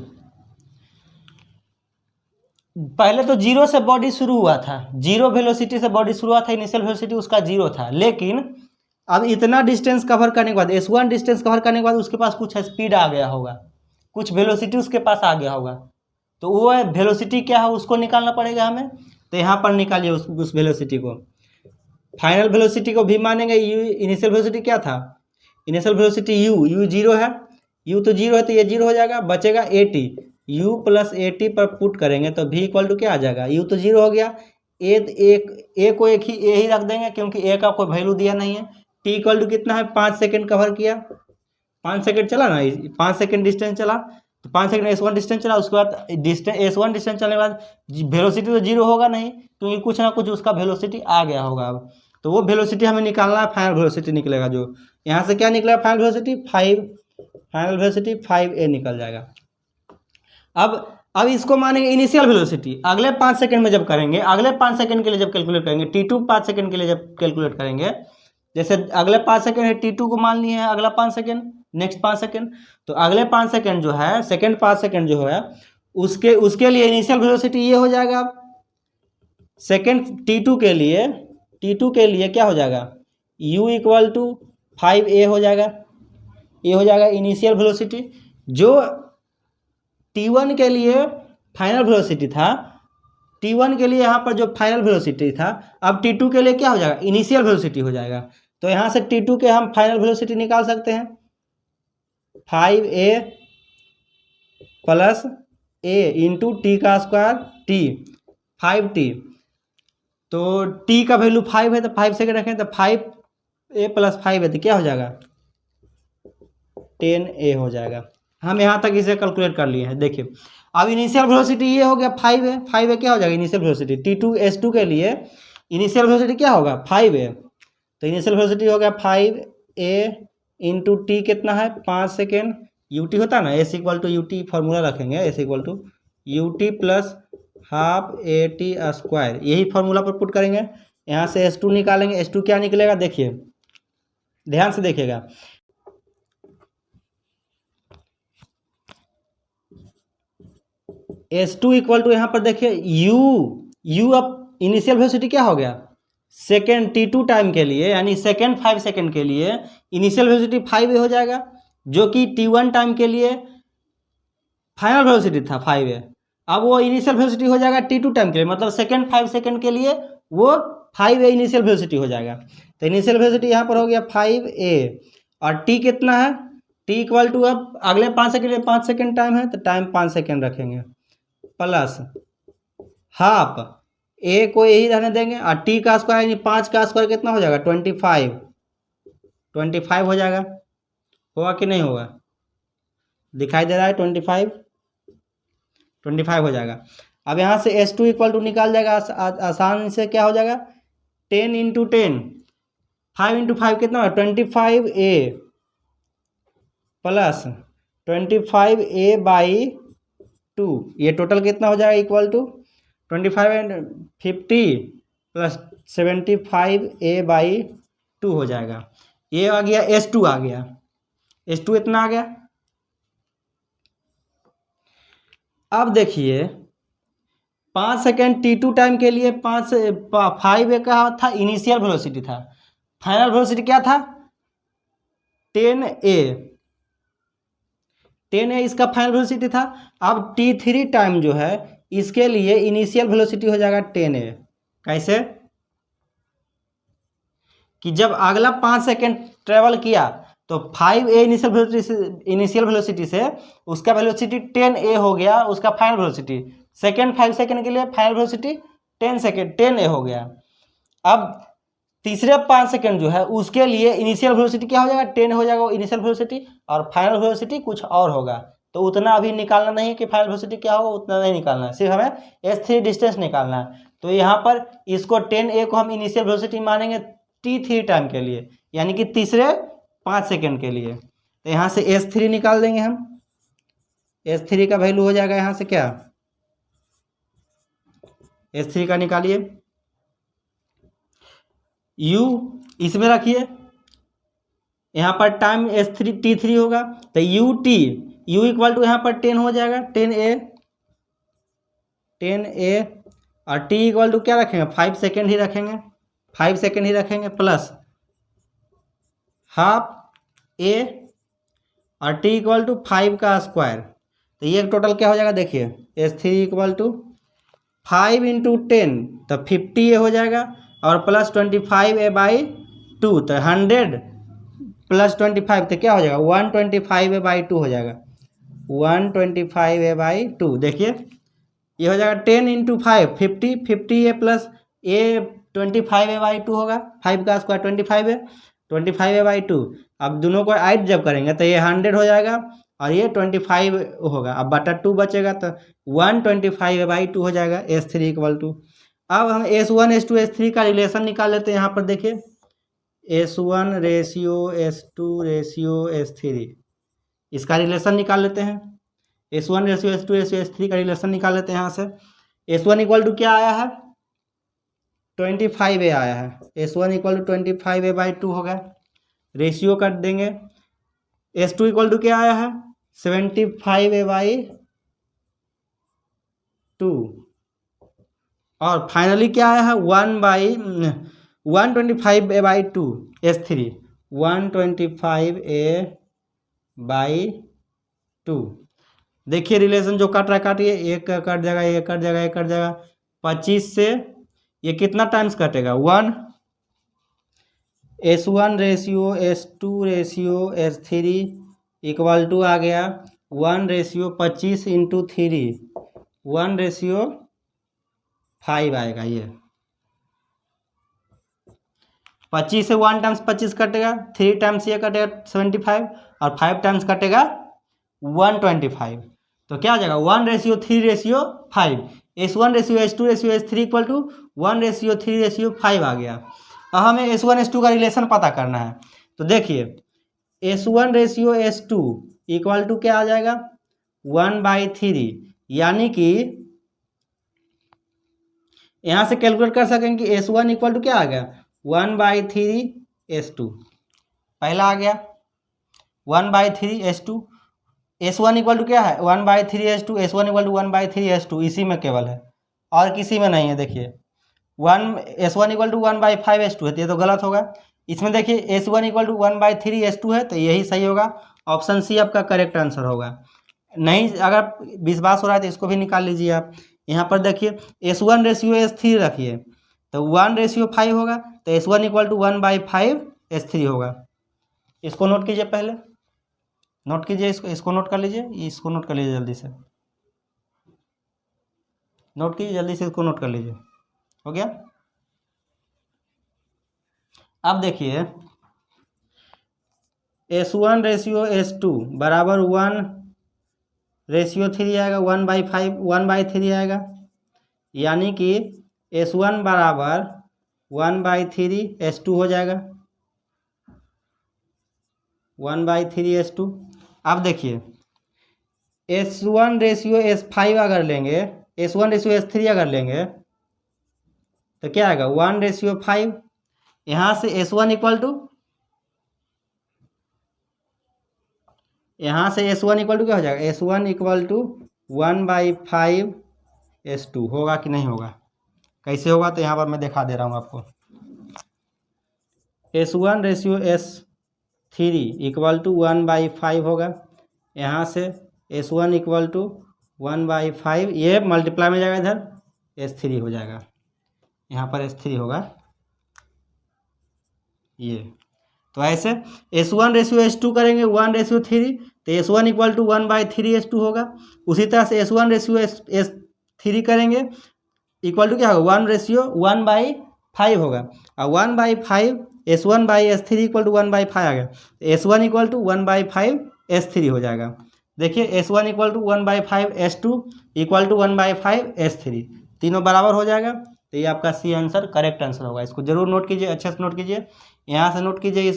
पहले तो 0 से बॉडी शुरू हुआ था, 0 वेलोसिटी से बॉडी शुरू हुआ था, इनिशियल वेलोसिटी उसका 0 था। लेकिन अब इतना डिस्टेंस कवर करने के बाद, S1 डिस्टेंस कवर करने के बाद उसके पास कुछ स्पीड आ गया होगा, कुछ वेलोसिटी उसके पास आ गया होगा। तो वो वेलोसिटी क्या है, उसको निकालना पड़ेगा हमें। तो यहाँ पर निकालिए उस वेलोसिटी को। फाइनल वेलोसिटी को भी मानेंगे। इनिशियल वेलोसिटी क्या था, इनिशियल वेलोसिटी U 0 है, U तो 0 है, तो ये 0 हो जाएगा, बचेगा AT। U प्लस AT पर पुट करेंगे तो V इक्वल टू क्या आ जाएगा, U तो 0 हो गया, A को एक ही रख देंगे क्योंकि A का कोई वैल्यू दिया नहीं है। T इक्वल टू कितना है, 5 सेकेंड कवर किया, 5 सेकेंड चला ना, 5 सेकेंड डिस्टेंस चला, तो 5 सेकेंड S1 डिस्टेंस चला। उसके बाद S1 डिस्टेंस चलने के बाद वेलोसिटी तो 0 होगा नहीं, क्योंकि कुछ ना कुछ उसका वेलोसिटी आ गया होगा। अब तो वो वेलोसिटी हमें निकालना है, फाइनल वेलोसिटी निकलेगा। जो यहाँ से क्या निकलेगा, final velocity 5, final velocity 5A निकल जाएगा। अब इसको मानेंगे इनिशियल वेलोसिटी। अगले 5 सेकंड में जब करेंगे, अगले 5 सेकंड के लिए जब कैलकुलेट करेंगे, T2 5 सेकंड के लिए जब कैलकुलेट करेंगे, जैसे अगले 5 सेकंड है, T2 को मान लिए हैं अगला 5 सेकंड, नेक्स्ट 5 सेकंड, तो अगले 5 सेकंड जो है, सेकंड 5 सेकंड जो है, उसके लिए इनिशियल वेलोसिटी ये हो जाएगा। सेकंड T2 के लिए क्या हो जाएगा, U इक्वल टू 5A हो जाएगा। ये हो जाएगा इनिशियल वेलोसिटी। जो T1 के लिए फाइनल वेलोसिटी था, T1 के लिए यहाँ पर जो फाइनल वेलोसिटी था, अब T2 के लिए क्या हो जाएगा, इनिशियल वेलोसिटी हो जाएगा। तो यहाँ से T2 के हम फाइनल वेलोसिटी निकाल सकते हैं, 5A plus A into T का स्क्वायर T, 5T। तो T का वैल्यू 5 है, तो 5 सेकेंड रखें, तो 5A प्लस 5 है, तो क्या हो जाएगा, 10A हो जाएगा। हम यहाँ तक इसे कैलकुलेट कर लिए हैं। देखिए अब इनिशियल वेलोसिटी ये हो गया 5 है, 5 है क्या हो जाएगा इनिशियल वेलोसिटी। T2 S2 के लिए इनिशियल वेलोसिटी क्या होगा, 5 है, तो इनिशियल वेलोसिटी हो गया 5A इंटू T कितना है, 5 सेकेंड, UT होता है ना, S equal to UT formula रखेंगे, S equal to UT plus half AT square, यही फार्मूला पर पुट करेंगे। यहाँ से S2 निकालेंगे, S2 क्या निकलेगा, देखिए ध्यान से देखिएगा। S2 इक्वल टू यहाँ पर देखिए U अब इनिशियल वेलोसिटी क्या हो गया, सेकेंड T2 टाइम के लिए, यानी सेकेंड 5 सेकेंड के लिए इनिशियल वेलोसिटी 5A हो जाएगा, जो कि T1 टाइम के लिए फाइनल वेलोसिटी था 5A। अब वो इनिशियल वेलोसिटी हो जाएगा T2 टाइम के लिए, मतलब सेकेंड 5 सेकेंड के लिए वो 5A इनिशियल वेलोसिटी हो जाएगा। तो इनिशियल वेलोसिटी यहाँ पर हो गया 5A, और T कितना है, T इक्वल टू, अब अगले 5 सेकेंड में 5 सेकेंड टाइम है, तो टाइम 5 सेकेंड रखेंगे, प्लस हाफ A को यही रहने देंगे, और T का स्क्वायर यानी 5 का स्क्वायर कितना हो जाएगा, 25 हो जाएगा। होगा कि नहीं होगा, दिखाई दे रहा है, 25 हो जाएगा। अब यहाँ से S2 इक्वल टू निकाल जाएगा आसान से, क्या हो जाएगा, 10 इंटू 10, 5 इंटू 5 कितना होगा, 25A प्लस 25A/2, ये टोटल कितना हो जाएगा, equal to 25 and 50 plus 75A/2 हो जाएगा। ये आ गया S2 आ गया, S2 इतना आ गया। अब देखिए 5 सेकेंड T2 टाइम के लिए 5A का था, इनिशियल वेलोसिटी था, फाइनल वेलोसिटी क्या था 10A, 10A इसका फाइनल वेलोसिटी था। अब T3 टाइम जो है इसके लिए इनिशियल वेलोसिटी हो जाएगा 10A। कैसे कि जब अगला 5 सेकेंड ट्रेवल किया तो 5A इनिशियल वेलोसिटी से उसका वेलोसिटी 10A हो गया, उसका फाइनल वेलोसिटी। सेकेंड 5 सेकेंड के लिए फाइनल वेलोसिटी 10A हो गया। अब तीसरे 5 सेकेंड जो है उसके लिए इनिशियल वेलोसिटी क्या हो जाएगा 10 हो जाएगा इनिशियल वेलोसिटी, और फाइनल वेलोसिटी कुछ और होगा। तो उतना अभी निकालना नहीं है कि फाइनल वेलोसिटी क्या होगा, उतना नहीं निकालना है, सिर्फ हमें S3 डिस्टेंस निकालना है। तो यहाँ पर इसको 10A को हम इनिशियल वेलोसिटी मानेंगे T3 टाइम के लिए, यानी कि तीसरे 5 सेकेंड के लिए। तो यहाँ से S3 निकाल देंगे हम, S3 का वैल्यू हो जाएगा यहाँ से क्या, S3 का निकालिए, U इसमें रखिए, यहाँ पर टाइम T3 होगा तो U इक्वल टू यहाँ पर 10 हो जाएगा 10A और T इक्वल टू क्या रखेंगे 5 सेकेंड ही रखेंगे, 5 सेकेंड ही रखेंगे, प्लस हाफ A और T इक्वल टू 5 का स्क्वायर। तो ये टोटल क्या हो जाएगा देखिए S3 इक्वल टू 5 × 10 तो 50A हो जाएगा, और प्लस 25A/2 तो 100 प्लस 25 तो क्या हो जाएगा 125A/2 हो जाएगा, 125A/2। देखिए ये हो जाएगा 10 × 5 50, 50A प्लस A 25A/2 होगा, 5 का स्क्वायर 25A/2। अब दोनों को ऐड जब करेंगे तो ये 100 हो जाएगा और ये 25 होगा, अब बटा 2 बचेगा तो 125A/2 हो जाएगा S3 इक्वल टू। अब हम S1 S2 S3 का रिलेशन निकाल लेते हैं। यहाँ पर देखिए S1 ratio S2 ratio S3, इसका रिलेशन निकाल लेते हैं। S1 ratio S2 ratio S3 का रिलेशन निकाल लेते हैं। यहाँ से S1 इक्वल टू क्या आया है 25A आया है, S1 इक्वल टू 25A/2 हो गया, रेशियो कर देंगे। S2 इक्वल टू क्या आया है 75A/2, और फाइनली क्या आया है 125A/2 S3, 125A/2। देखिए रिलेशन जो कट रहा है काटिए, एक कट जाएगा, एक कट जाएगा, एक कट जाएगा, 25 से ये कितना टाइम्स कटेगा 1, S1 ratio S2 ratio S3 equal to आ गया 1 रेशियो 25 × 3, 1 रेशियो 5 आएगा। ये 25 से 1 टाइम्स 25 कटेगा, 3 टाइम्स ये कटेगा 75, और 5 टाइम्स कटेगा 125। तो क्या आ जाएगा 1 ratio 3 ratio 5, S1 ratio S2 ratio S3 equal to 1 ratio 3 ratio 5 आ गया। अब हमें S1 S2 का रिलेशन पता करना है। तो देखिए S1 ratio S2 equal to क्या आ जाएगा 1/3, यानी कि यहाँ से कैलकुलेट कर सकेंगे कि S1 इक्वल टू क्या आ गया 1/3 S2, पहला आ गया 1/3 S2। S1 इक्वल टू क्या है 1/3 S2, S1 equal to 1/3 S2, इसी में केवल है और किसी में नहीं है। देखिए S1 इक्वल टू 1/5 S2 है तो ये तो गलत होगा। इसमें देखिए S1 इक्वल टू 1/3 S2 है तो यही सही होगा, ऑप्शन सी आपका करेक्ट आंसर होगा। नहीं अगर विश्वास हो रहा है तो इसको भी निकाल लीजिए आप। यहाँ पर देखिए S1 रेशियो S3 रखिए तो 1 रेशियो 5 होगा, तो S1 इक्वल टू 1/5 S3 होगा। इसको नोट कीजिए, पहले नोट कीजिए, इसको नोट कर लीजिए, इसको नोट कर लीजिए, जल्दी से नोट कीजिए, जल्दी से इसको नोट कर लीजिए। हो गया। अब देखिए S1 रेशियो S2 बराबर 1 रेशियो 3 आएगा, 1/5 1/3 आएगा, यानी कि S1 बराबर 1/3 S2 हो जाएगा, 1/3 S2। अब देखिए S1 रेशियो S5 अगर लेंगे, S1 रेशियो S3 अगर लेंगे तो क्या आएगा 1:5। यहाँ से S1 इक्वल टू, यहाँ से S1 इक्वल टू क्या हो जाएगा, S1 इक्वल टू 1/5 S2 होगा कि नहीं होगा, कैसे होगा, तो यहाँ पर मैं दिखा दे रहा हूँ आपको। S1:S3 इक्वल टू 1/5 होगा। यहाँ से S1 इक्वल टू 1/5, ये मल्टीप्लाई में जाएगा, इधर S3 हो जाएगा, यहाँ पर S3 होगा ये। तो ऐसे S1:S2 करेंगे 1:3, तो S1 इक्वल टू 1/3 S2 होगा। उसी तरह से S1:S3 करेंगे इक्वल टू क्या होगा, 1:1/5 होगा। और 1/5 S1/S3 इक्वल टू 1/5 आ गया, S1 इक्वल टू 1/5 S3 हो जाएगा। देखिए S1 equal to 1/5 S2 equal to 1/5 S3, तीनों बराबर हो जाएगा। तो ये आपका सी आंसर करेक्ट आंसर होगा। इसको जरूर नोट कीजिए, अच्छे से नोट कीजिए, यहाँ से नोट कीजिए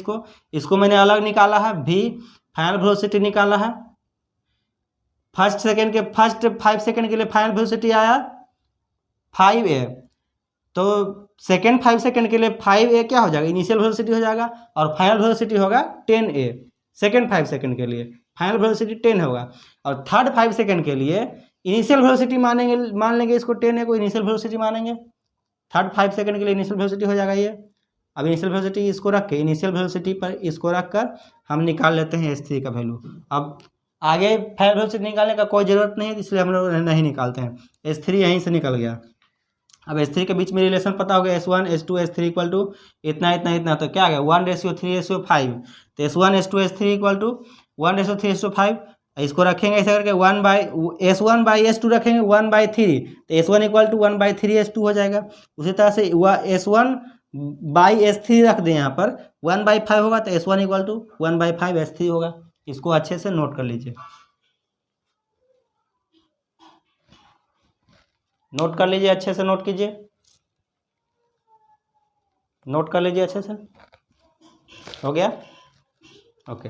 इसको मैंने अलग निकाला है, भी फाइनल वेलोसिटी निकाला है। फर्स्ट 5 सेकेंड के लिए फाइनल वेलोसिटी आया 5a, तो सेकेंड 5 सेकेंड के लिए 5a क्या हो जाएगा, इनिशियल वेलोसिटी हो जाएगा, और फाइनल वेलोसिटी होगा 10a। सेकेंड 5 सेकेंड के लिए फाइनल वेलोसिटी 10 होगा, और थर्ड 5 सेकेंड के लिए इनिशियल वेलोसिटी मान लेंगे इसको 10a को इनिशियल वेलोसिटी मानेंगे। थर्ड 5 सेकेंड के लिए इनिशियल वेलोसिटी हो जाएगा ये। अब इनिशियल वेलोसिटी इसको रख के, इनिशियल वेलोसिटी पर इसको रख कर हम निकाल लेते हैं S3 का वैल्यू। अब आगे फाइनल वेलोसिटी निकालने का कोई ज़रूरत नहीं है, इसलिए हम लोग नहीं निकालते हैं। S3 यहीं से निकल गया। अब S3 के बीच में रिलेशन पता हो गया, S1 S2 S3 equal to इतना इतना इतना, तो क्या आ गया 1:3:5। तो S1 S2 S3 equal to 1:3:5। इसको रखेंगे ऐसा करके S1/S2 रखेंगे 1/3, तो S1 इक्वल टू 1/3 S2 हो जाएगा। उसी तरह से S1/S3 रख दें, यहाँ पर 1/5 होगा, तो S1 इक्वल टू 1/5 S3 होगा। इसको अच्छे से नोट कर लीजिए, नोट कर लीजिए, अच्छे से नोट कीजिए, नोट कर लीजिए अच्छे से। हो गया, ओके।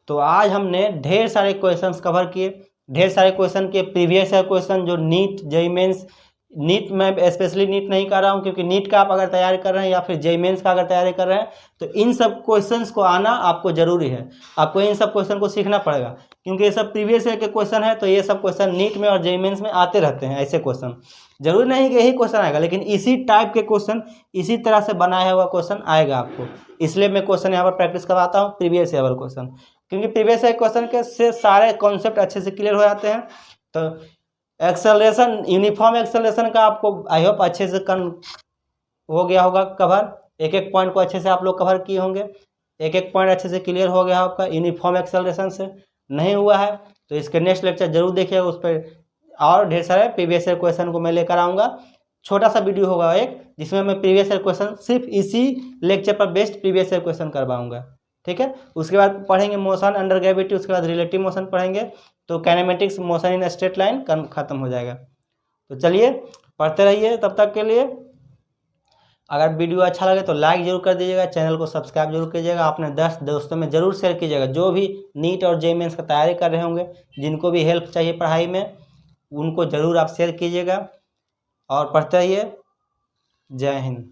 तो आज हमने ढेर सारे क्वेश्चंस कवर किए, ढेर सारे क्वेश्चन के प्रीवियस ईयर क्वेश्चन जो नीट जेईई मेंस, नीट में स्पेशली नीट नहीं कर रहा हूँ क्योंकि नीट का आप अगर तैयारी कर रहे हैं या फिर जेईई मेंस का अगर तैयारी कर रहे हैं तो इन सब क्वेश्चंस को आना आपको जरूरी है। आपको इन सब क्वेश्चन को सीखना पड़ेगा क्योंकि ये सब प्रीवियस ईयर के क्वेश्चन है, तो ये सब क्वेश्चन नीट में और जेईई मेंस में आते रहते हैं। ऐसे क्वेश्चन जरूरी नहीं कि यही क्वेश्चन आएगा, लेकिन इसी टाइप के क्वेश्चन, इसी तरह से बनाया हुआ क्वेश्चन आएगा आपको। इसलिए मैं क्वेश्चन यहाँ पर प्रैक्टिस करवाता हूँ प्रीवियस ईयर वाला क्वेश्चन, क्योंकि प्रीवियस ईयर क्वेश्चन के से सारे कॉन्सेप्ट अच्छे से क्लियर हो जाते हैं। तो एक्सेलरेशन, यूनिफॉर्म एक्सेलरेशन का आपको आई होप अच्छे से हो गया होगा कवर। एक एक पॉइंट को अच्छे से आप लोग कवर किए होंगे, एक एक पॉइंट अच्छे से क्लियर हो गया आपका यूनिफॉर्म एक्सेलरेशन से। नहीं हुआ है तो इसके नेक्स्ट लेक्चर जरूर देखिएगा, उस पर और ढेर सारे प्रीवियस ईयर क्वेश्चन को मैं लेकर आऊँगा। छोटा सा वीडियो होगा एक, जिसमें मैं प्रीवियस ईयर क्वेश्चन सिर्फ इसी लेक्चर पर बेस्ड प्रीवियस ईयर क्वेश्चन करवाऊँगा, ठीक है। उसके बाद पढ़ेंगे मोशन अंडर ग्रेविटी, उसके बाद रिलेटिव मोशन पढ़ेंगे, तो kinematics motion in straight line खत्म हो जाएगा। तो चलिए पढ़ते रहिए, तब तक के लिए अगर वीडियो अच्छा लगे तो लाइक जरूर कर दीजिएगा, चैनल को सब्सक्राइब जरूर कीजिएगा, अपने 10 दोस्तों में जरूर शेयर कीजिएगा। जो भी नीट और जेईई मेंस का तैयारी कर रहे होंगे, जिनको भी हेल्प चाहिए पढ़ाई में, उनको ज़रूर आप शेयर कीजिएगा और पढ़ते रहिए। जय हिंद।